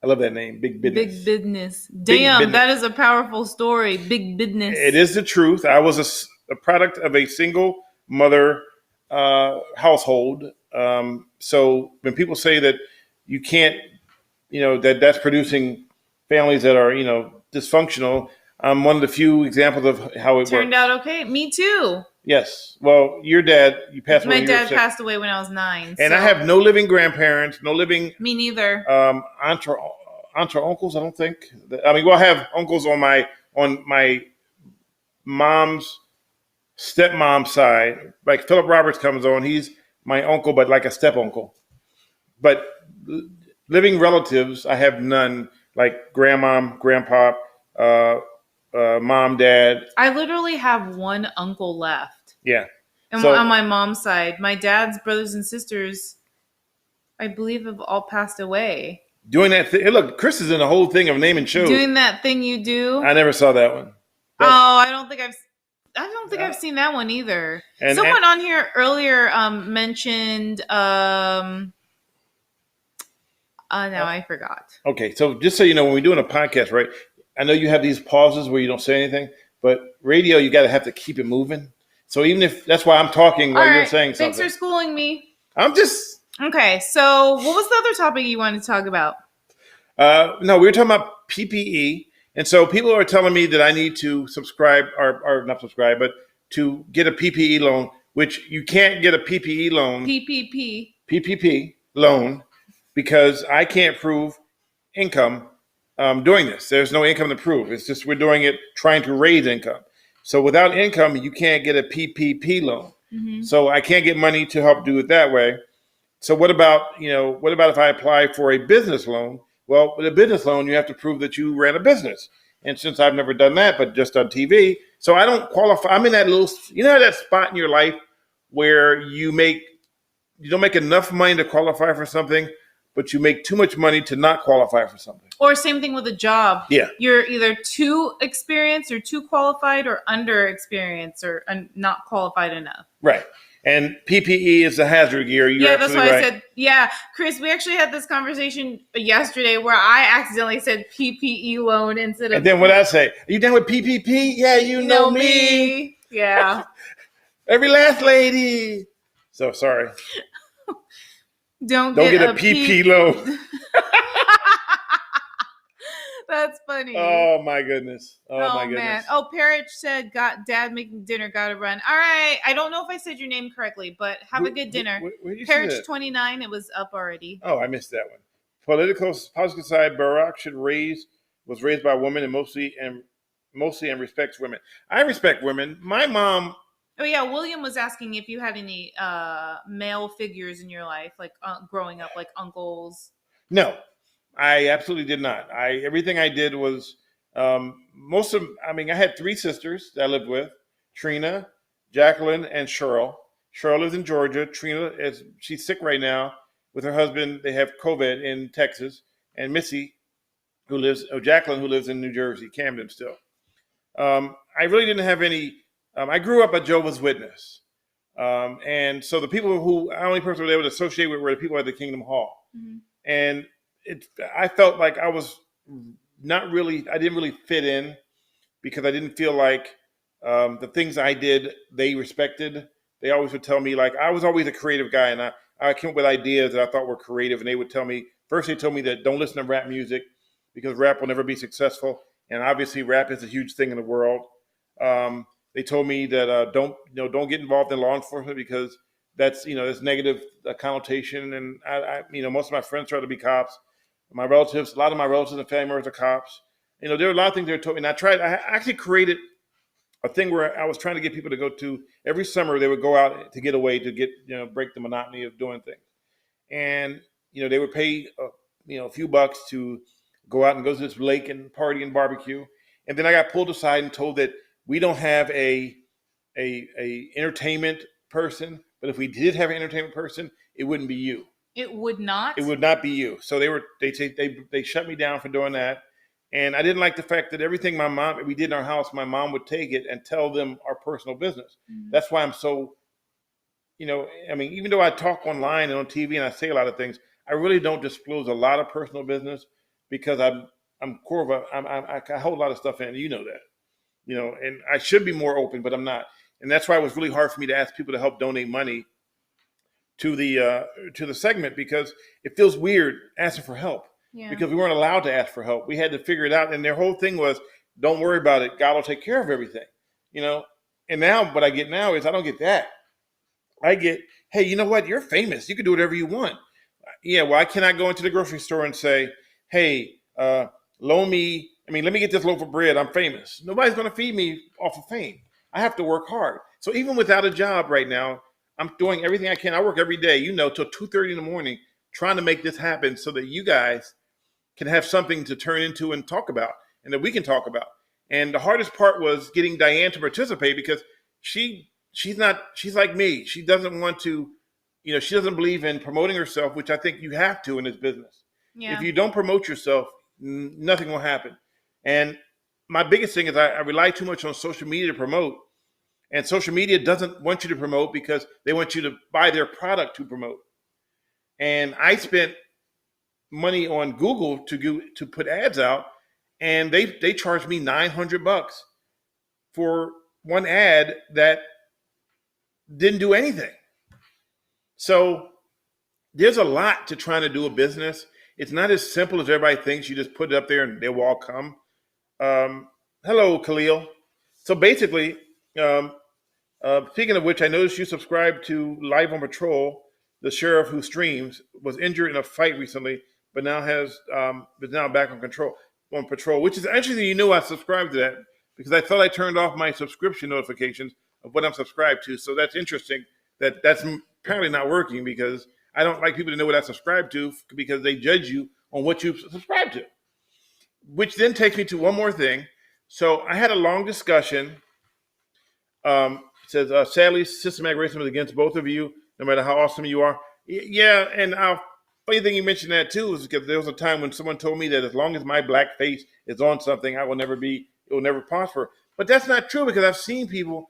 A: I love that name, Big Business.
B: Big Business. Damn, that is a powerful story. Big Business.
A: It is the truth. I was a product of a single mother household. So when people say that you can't, that's producing families that are, dysfunctional, I'm one of the few examples of how it
B: turned out okay. Me too.
A: Yes. Well, your dad, you passed away.
B: My dad passed away when I was 9.
A: And I have no living grandparents, no living.
B: Me neither.
A: Aunt or uncles, I don't think. I have uncles on my mom's stepmom's side. Like Philip Roberts comes on, he's my uncle, but like a step uncle. But living relatives, I have none. Like grandmom, grandpa, mom, dad.
B: I literally have one uncle left.
A: Yeah.
B: And on my mom's side, my dad's brothers and sisters, I believe, have all passed away.
A: Doing that thing. Look, Chris is in the whole thing of naming shows.
B: Doing that thing you do.
A: I never saw that one.
B: I don't think I've seen that one either. Someone on here earlier mentioned now I forgot.
A: Okay, so just so you know, when we're doing a podcast, right? I know you have these pauses where you don't say anything, but radio, you got to have to keep it moving. So even if that's why I'm talking while you're saying something.
B: Thanks for schooling me.
A: I'm just
B: okay. So what was the other topic you wanted to talk about?
A: No, we were talking about PPE, and so people are telling me that I need to subscribe or not subscribe, but to get a PPE loan, which you can't get a PPE loan. PPP loan because I can't prove income doing this. There's no income to prove. It's just we're doing it trying to raise income. So without income, you can't get a PPP loan. Mm-hmm. So I can't get money to help do it that way. So what about if I apply for a business loan? Well, with a business loan, you have to prove that you ran a business. And since I've never done that, but just on TV, so I don't qualify. I'm in that little, that spot in your life where you don't make enough money to qualify for something, but you make too much money to not qualify for something.
B: Or same thing with a job.
A: Yeah.
B: You're either too experienced or too qualified or under experienced or not qualified enough.
A: Right. And PPE is a hazard gear.
B: That's why I said, Chris, we actually had this conversation yesterday where I accidentally said PPE loan instead of.
A: And then what I say? Are you done with PPP? Yeah, you know me.
B: Yeah.
A: Every last lady. So sorry.
B: Don't
A: get a PP loan.
B: That's funny.
A: Oh my goodness.
B: Oh man. Oh, Parrot said, "Got Dad making dinner. Gotta run." All right. I don't know if I said your name correctly, but have a good dinner. Parrot 29. It was up already.
A: Oh, I missed that one. Political side. Barack was raised by a woman and mostly respects women. I respect women. My mom.
B: Oh yeah, William was asking if you had any male figures in your life, like growing up, like uncles.
A: No, I absolutely did not. Everything I did was I had 3 sisters that I lived with: Trina, Jacqueline, and Cheryl. Cheryl lives in Georgia. Trina she's sick right now with her husband. They have COVID in Texas, and Missy, Jacqueline, who lives in New Jersey, Camden still. I really didn't have any. I grew up a Jehovah's Witness. And so the people only person I was able to associate with were the people at the Kingdom Hall. Mm-hmm. And I felt like I didn't really fit in because I didn't feel like the things I did, they respected. They always would tell me, like, I was always a creative guy, and I came up with ideas that I thought were creative, and they would tell me, first they told me that don't listen to rap music because rap will never be successful. And obviously rap is a huge thing in the world. They told me that don't get involved in law enforcement because that's negative connotation. And I most of my friends try to be cops. A lot of my relatives and family members are cops. There were a lot of things they told me. And I actually created a thing where I was trying to get people to go to every summer. They would go out to get away to break the monotony of doing things. And they would pay a few bucks to go out and go to this lake and party and barbecue. And then I got pulled aside and told that we don't have a entertainment person, but if we did have an entertainment person, it wouldn't be you.
B: It would not?
A: It would not be you. So they shut me down for doing that. And I didn't like the fact that everything we did in our house, my mom would take it and tell them our personal business. Mm-hmm. That's why I'm so, even though I talk online and on TV and I say a lot of things, I really don't disclose a lot of personal business because I hold a lot of stuff in, and you know that. And I should be more open, but I'm not. And that's why it was really hard for me to ask people to help donate money to the segment because it feels weird asking for help because we weren't allowed to ask for help. We had to figure it out. And their whole thing was, don't worry about it. God will take care of everything, And now what I get now is I don't get that. I get, hey, you know what? You're famous. You can do whatever you want. Yeah. Well, I cannot go into the grocery store and say, hey, let me get this loaf of bread. I'm famous. Nobody's going to feed me off of fame. I have to work hard. So even without a job right now, I'm doing everything I can. I work every day, till 2:30 in the morning, trying to make this happen so that you guys can have something to turn into and talk about and that we can talk about. And the hardest part was getting Diane to participate because she's like me. She doesn't want to, she doesn't believe in promoting herself, which I think you have to in this business.
B: Yeah.
A: If you don't promote yourself, nothing will happen. And my biggest thing is I rely too much on social media to promote. And social media doesn't want you to promote because they want you to buy their product to promote. And I spent money on Google to put ads out, and they charged me $900 for one ad that didn't do anything. So there's a lot to trying to do a business. It's not as simple as everybody thinks. You just put it up there and they will all come. Hello, Khalil. So basically, speaking of which, I noticed you subscribed to Live on Patrol. The sheriff who streams was injured in a fight recently, but now is now back on patrol, which is actually, you knew I subscribed to that because I thought I turned off my subscription notifications of what I'm subscribed to. So that's interesting that's apparently not working because I don't like people to know what I subscribe to because they judge you on what you subscribe to. Which then takes me to one more thing. So I had a long discussion. It says, sadly, systematic racism is against both of you, no matter how awesome you are. Yeah, and funny thing you mentioned that too is because there was a time when someone told me that as long as my black face is on something, it will never prosper. But that's not true because I've seen people,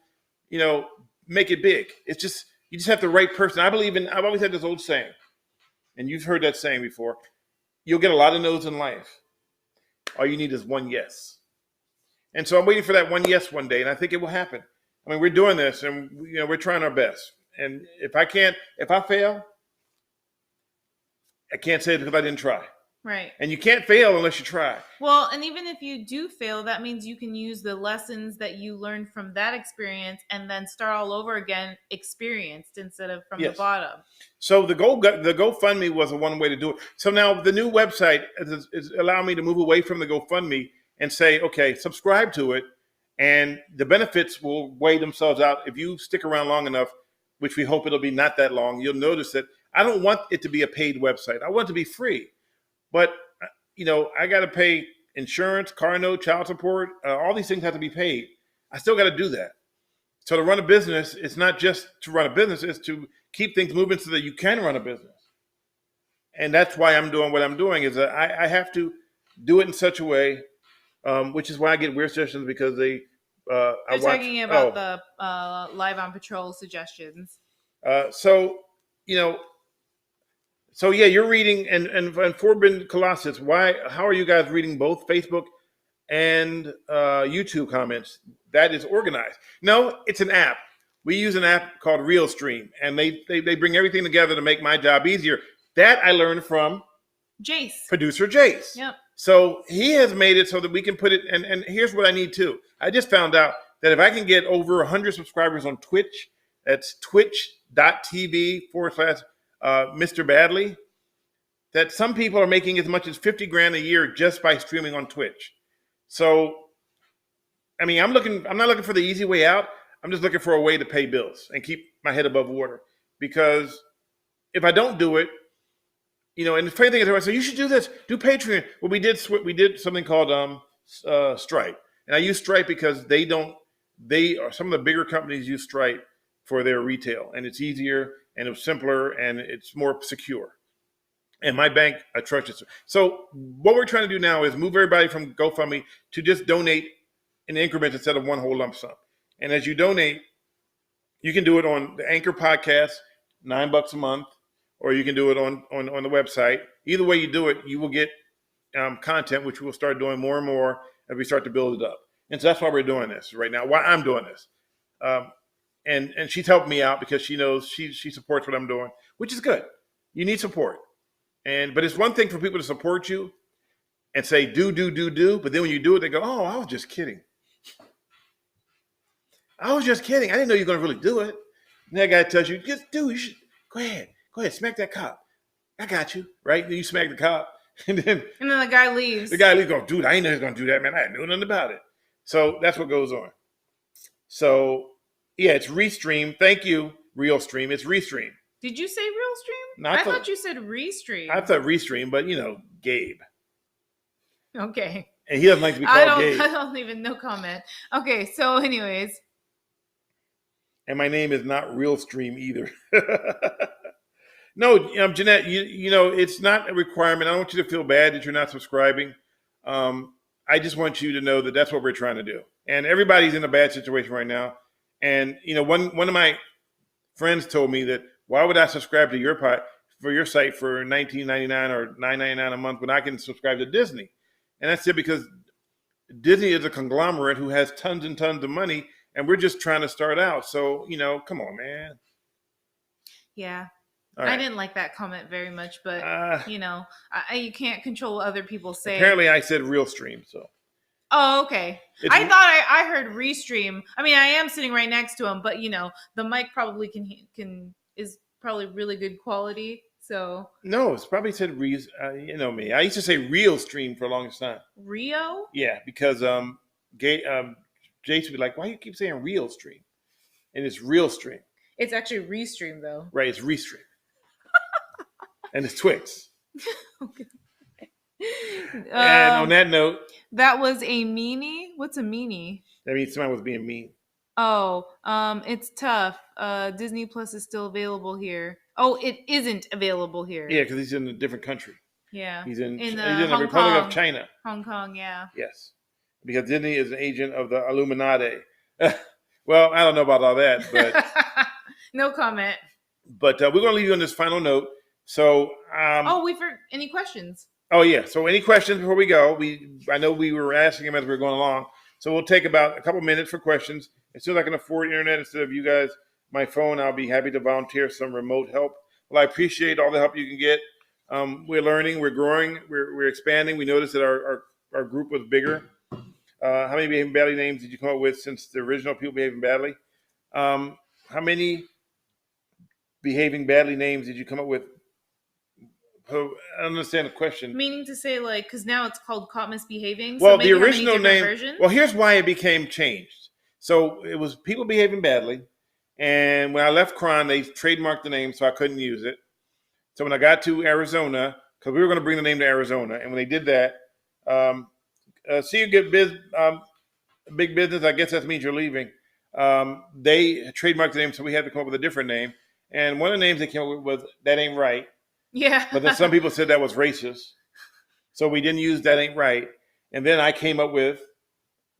A: make it big. It's just, you just have the right person. I've always had this old saying, and you've heard that saying before, you'll get a lot of no's in life. All you need is one yes. And so I'm waiting for that one yes one day, and I think it will happen. I mean, we're doing this, and we're trying our best. And if I fail, I can't say it because I didn't try.
B: Right.
A: And you can't fail unless you try.
B: Well, and even if you do fail, that means you can use the lessons that you learned from that experience and then start all over again, experienced instead of from the bottom.
A: So the GoFundMe was a one way to do it. So now the new website is allowing me to move away from the GoFundMe and say, okay, subscribe to it, and the benefits will weigh themselves out. If you stick around long enough, which we hope it'll be not that long, you'll notice that I don't want it to be a paid website. I want it to be free. But, I got to pay insurance, car note, child support. All these things have to be paid. I still got to do that. So to run a business, it's not just to run a business, it's to keep things moving so that you can run a business. And that's why I'm doing what I'm doing is that I have to do it in such a way, which is why I get weird suggestions because
B: You're talking about the Live on Patrol suggestions.
A: So yeah, you're reading and Forbidden Colossus. How are you guys reading both Facebook and YouTube comments? That is organized. No, it's an app. We use an app called Realstream, and they bring everything together to make my job easier. That I learned from
B: Jace,
A: producer Jace.
B: Yep.
A: So he has made it so that we can put it. And here's what I need too. I just found out that if I can get over 100 subscribers on Twitch, that's twitch.tv/Mr. Badley, that some people are making as much as $50,000 a year just by streaming on Twitch. So, I mean, I'm not looking for the easy way out. I'm just looking for a way to pay bills and keep my head above water. Because if I don't do it, and the funny thing is, everyone says, you should do this, do Patreon. Well, we did something called Stripe. And I use Stripe because some of the bigger companies use Stripe for their retail. And it's easier, and it's simpler, and it's more secure. And my bank, I trust it. So what we're trying to do now is move everybody from GoFundMe to just donate in increments instead of one whole lump sum. And as you donate, you can do it on the Anchor podcast, $9 a month, or you can do it on the website. Either way you do it, you will get content, which we'll start doing more and more as we start to build it up. And so that's why we're doing this right now, why I'm doing this. And she's helped me out because she knows she supports what I'm doing, which is good. You need support. But it's one thing for people to support you and say, do. But then when you do it, they go, oh, I was just kidding. I didn't know you were going to really do it. And that guy tells you, just do. You should go ahead, smack that cop. I got you, right? Then you smack the cop, and then
B: the guy leaves.
A: The guy leaves, going, dude, I ain't know he was going to do that, man. I didn't know nothing about it. So that's what goes on. So yeah, it's Restream. Thank you, Realstream. It's Restream.
B: Did you say Realstream?
A: No,
B: I thought you said Restream.
A: I thought Restream, but Gabe.
B: Okay.
A: And he doesn't like to be called Gabe.
B: I don't even no comment. Okay, so anyways.
A: And my name is not Realstream either. No, Jeanette, you know, it's not a requirement. I don't want you to feel bad that you're not subscribing. I just want you to know that that's what we're trying to do. And everybody's in a bad situation right now. And you know, one of my friends told me that why would I subscribe to your for your site for $19.99 or $9.99 a month when I can subscribe to Disney? And I said because Disney is a conglomerate who has tons and tons of money, and we're just trying to start out. So you know, come on, man.
B: Yeah.
A: All right.
B: I didn't like that comment very much, but you know, you can't control what other people say.
A: Apparently, I said real stream. So.
B: Oh, okay. I thought I heard restream. I mean, I am sitting right next to him, but you know, the mic probably is probably really good quality. So
A: no, it's probably said you know me. I used to say real stream for a long time.
B: Rio?
A: Yeah, because Jason would be like, why you keep saying real stream? And it's real stream.
B: It's actually restream though.
A: Right, it's restream. And it's Twix.
B: Okay.
A: And on that note,
B: that was a meanie. What's a meanie?
A: That means somebody was being mean.
B: Oh, it's tough. Disney Plus is still available here. Oh, it isn't available here.
A: Yeah, because he's in a different country.
B: Yeah,
A: he's in the
B: Hong
A: Republic
B: Kong.
A: of China.
B: Hong Kong, yeah.
A: Yes, because Disney is an agent of the Illuminati. Well, I don't know about all that, but
B: no comment.
A: But we're going to leave you on this final note. So,
B: any questions?
A: Oh yeah. So, any questions before we go? I know we were asking them as we were going along. So we'll take about a couple minutes for questions. As soon as I can afford internet instead of you guys, my phone, I'll be happy to volunteer some remote help. Well, I appreciate all the help you can get. We're learning, we're growing, we're expanding. We noticed that our group was bigger. How many behaving badly names did you come up with since the original People Behaving Badly? How many behaving badly names did you come up with? I don't understand the question.
B: Meaning to say, like, because now it's called Caught Misbehaving.
A: Well,
B: so
A: the original name.
B: Versions?
A: Well, here's why it became changed. So it was People Behaving Badly, and when I left Cron, they trademarked the name, so I couldn't use it. So when I got to Arizona, because we were going to bring the name to Arizona, and when they did that, see you get big business. I guess that means you're leaving. They trademarked the name, so we had to come up with a different name. And one of the names they came up with was That Ain't Right.
B: Yeah.
A: But then some people said that was racist. So we didn't use That Ain't Right. And then I came up with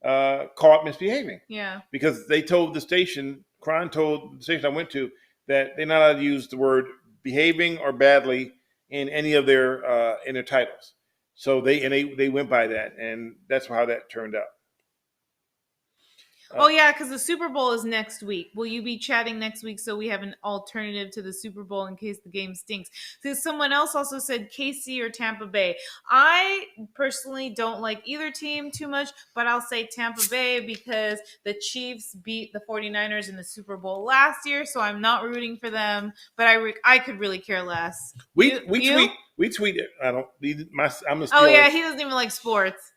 A: Caught Misbehaving.
B: Yeah.
A: Because they told the station, Cron told the station I went to, that they're not allowed to use the word behaving or badly in any of their titles. So they went by that, and that's how that turned out.
B: Oh, yeah, because the Super Bowl is next week. Will you be chatting next week so we have an alternative to the Super Bowl in case the game stinks? Because someone else also said KC or Tampa Bay. I personally don't like either team too much, but I'll say Tampa Bay because the Chiefs beat the 49ers in the Super Bowl last year, so I'm not rooting for them, but I could really care less.
A: We tweet it. I'm a Steelers.
B: Oh, yeah, he doesn't even like sports.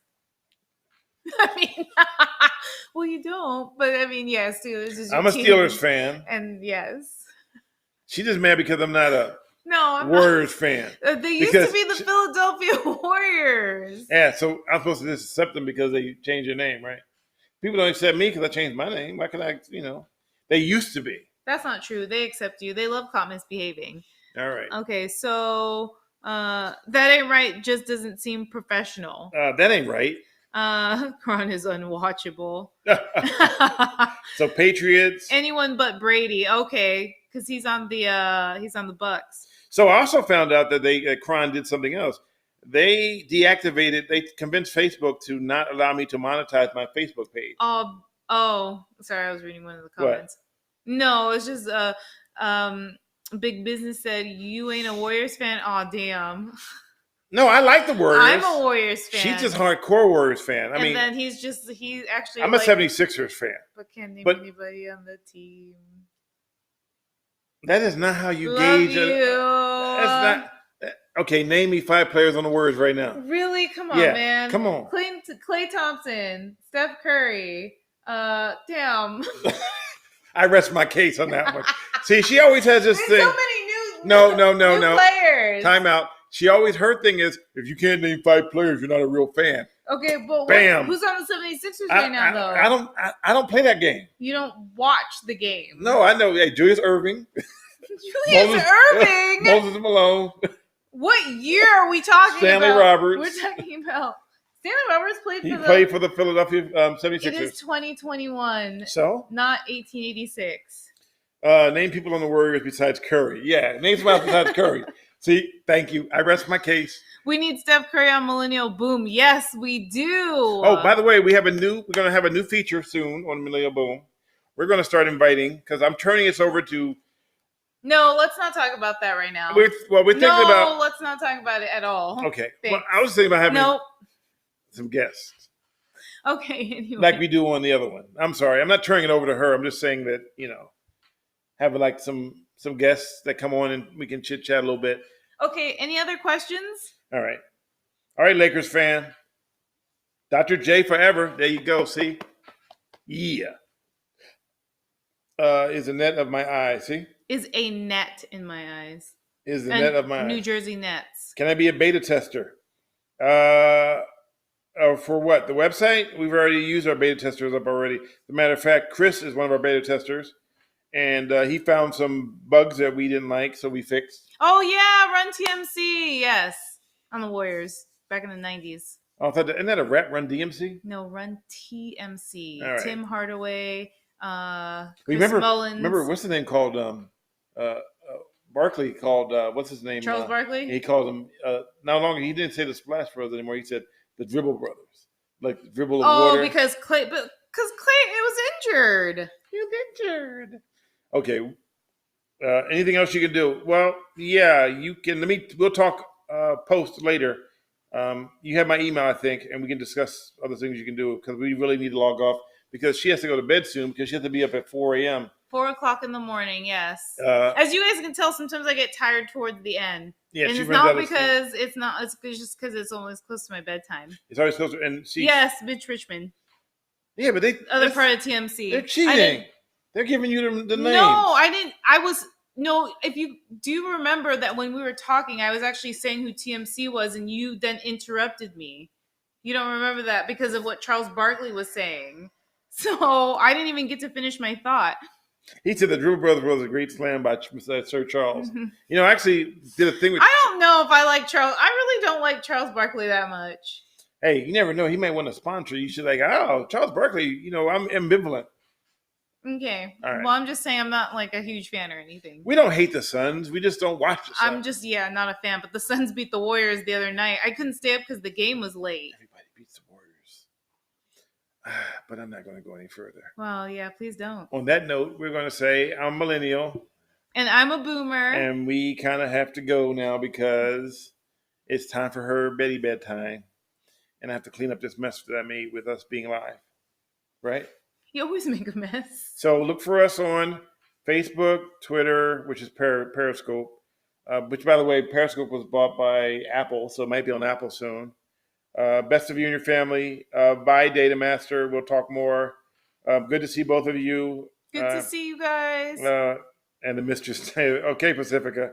B: I mean, well, you don't, but I mean, yes, Steelers is your
A: I'm a
B: team.
A: Steelers fan,
B: and yes,
A: she's just mad because I'm not a
B: I'm
A: Warriors fan.
B: They used to be the Philadelphia Warriors.
A: Yeah, so I'm supposed to just accept them because they changed their name, right? People don't accept me because I changed my name. Why could I? They used to be.
B: That's not true. They accept you. They love Caught Misbehaving.
A: All right.
B: Okay, so That Ain't Right just doesn't seem professional.
A: That ain't right.
B: Cron is unwatchable.
A: So Patriots.
B: Anyone but Brady. Okay, because he's on the Bucks.
A: So I also found out that Cron did something else. They convinced Facebook to not allow me to monetize my Facebook page.
B: Oh, sorry, I was reading one of the comments. What? No, it's just Big Business said you ain't a Warriors fan. Aw, damn.
A: No, I like the Warriors.
B: I'm a Warriors fan.
A: She's just hardcore Warriors fan.
B: And then he's actually.
A: I'm a 76ers fan.
B: But can't name anybody on the team.
A: That is not how you
B: Love
A: gauge.
B: You.
A: That's not. Okay, name me 5 players on the Warriors right now.
B: Really? Come on, man.
A: Come on.
B: Klay Thompson, Steph Curry. Damn.
A: I rest my case on that one. See, she always has this thing.
B: So many new
A: No
B: players.
A: Time out. Her thing is, if you can't name 5 players, you're not a real fan.
B: Okay, but
A: Bam.
B: Who's on the 76ers right now, though?
A: I don't play that game.
B: You don't watch the game.
A: No, I know. Hey, Julius Irving.
B: Julius Irving.
A: Moses Malone.
B: What year are we talking
A: Stanley
B: about?
A: Roberts.
B: We're talking about Stanley Roberts
A: played for the Philadelphia 76ers.
B: It is 2021.
A: So?
B: Not 1886.
A: Name people on the Warriors besides Curry. Yeah, name somebody besides Curry. See, thank you. I rest my case.
B: We need Steph Curry on Millennial Boom. Yes, we do.
A: Oh, by the way, we're going to have a new feature soon on Millennial Boom. We're going to start inviting, because I'm turning this over to.
B: No, let's not talk about that right now.
A: We're thinking about.
B: No, let's not talk about it at all.
A: Okay. Well, I was thinking about having some guests.
B: Okay. Anyway.
A: Like we do on the other one. I'm sorry. I'm not turning it over to her. I'm just saying that, having like some guests that come on and we can chit chat a little bit.
B: Okay. Any other questions?
A: All right, Lakers fan. Dr. J forever. There you go. See? Yeah. Is a net of my eye. See?
B: Is a net in my eyes.
A: Is the net of my eye.
B: New Jersey Nets.
A: Can I be a beta tester? For what? The website? We've already used our beta testers up already. As a matter of fact, Chris is one of our beta testers. And he found some bugs that we didn't like, so we fixed.
B: Oh, yeah. Run TMC. Yes. On the Warriors back in the 90s.
A: Oh, isn't that a rap, Run DMC?
B: No, Run TMC.
A: All right.
B: Tim Hardaway,
A: remember,
B: Mullins.
A: Remember, what's the name called? Barkley called, what's his name?
B: Charles Barkley?
A: He called him, no longer, he didn't say the Splash Brothers anymore. He said the Dribble Brothers. Like the dribble of water.
B: Oh, because Clay was injured.
A: He was injured. Okay. Anything else you can do? Well, yeah, you can. We'll talk post later. You have my email, I think, and we can discuss other things you can do, because we really need to log off, because she has to go to bed soon, because she has to be up at 4 a.m.
B: 4 o'clock in the morning, yes. As you guys can tell, sometimes I get tired towards the end.
A: Yeah,
B: and it's not because it's just because it's almost close to my bedtime.
A: It's always close to, and she.
B: Yes, Mitch Richmond.
A: Yeah, but
B: other part of TMC.
A: They're cheating. They're giving you the names.
B: No, I didn't. If you do remember that when we were talking, I was actually saying who TMC was, and you then interrupted me. You don't remember that because of what Charles Barkley was saying. So I didn't even get to finish my thought.
A: He said the Dribble Brothers was a great slam by Sir Charles. Mm-hmm. Actually did a thing with.
B: I don't know if I like Charles. I really don't like Charles Barkley that much.
A: Hey, you never know. He might want to sponsor. You should Charles Barkley. I'm ambivalent.
B: Okay.
A: Right.
B: Well, I'm just saying I'm not like a huge fan or anything.
A: We don't hate the Suns. We just don't watch the Suns.
B: I'm just not a fan. But the Suns beat the Warriors the other night. I couldn't stay up because the game was late.
A: Everybody beats the Warriors. But I'm not going to go any further.
B: Well, yeah, please don't.
A: On that note, we're going to say I'm Millennial.
B: And I'm a Boomer.
A: And we kind of have to go now because it's time for her bedtime. And I have to clean up this mess that I made with us being live. Right?
B: You always make a mess.
A: So look for us on Facebook, Twitter, which is Periscope. Which, by the way, Periscope was bought by Apple, so it might be on Apple soon. Best of you and your family. Bye, Data Master. We'll talk more. Good to see both of you.
B: Good to see you guys.
A: And the mistress. Okay, Pacifica.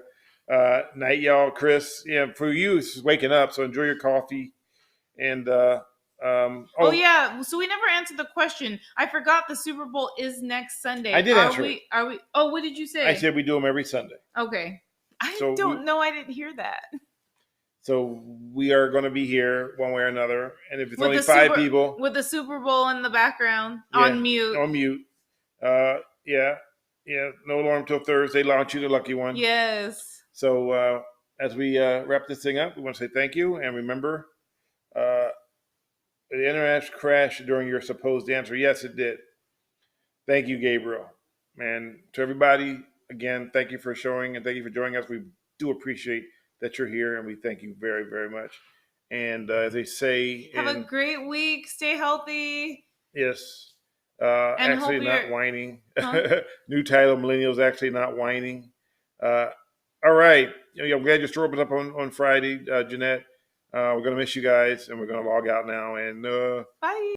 A: Night, y'all. Chris, for you, it's just waking up, so enjoy your coffee. And
B: yeah. So we never answered the question. I forgot the Super Bowl is next Sunday.
A: I did answer it.
B: Are we? Oh, what did you say?
A: I said we do them every Sunday.
B: Okay. I don't know. I didn't hear that.
A: So we are going to be here one way or another. And if it's only 5 people.
B: With the Super Bowl in the background on mute.
A: On mute. Yeah. No alarm till Thursday. Launch you the lucky one.
B: Yes.
A: So as we wrap this thing up, we want to say thank you. And remember, the internet crashed during your supposed answer. Yes, it did. Thank you, Gabriel. And to everybody, again, thank you for showing and thank you for joining us. We do appreciate that you're here, and we thank you very, very much. And as they say,
B: have a great week. Stay healthy.
A: Yes. Actually not whining. Huh? New title, Millennials actually not whining. All right. I'm glad your store opened up on Friday, Jeanette. We're going to miss you guys, and we're going to log out now. And
B: bye.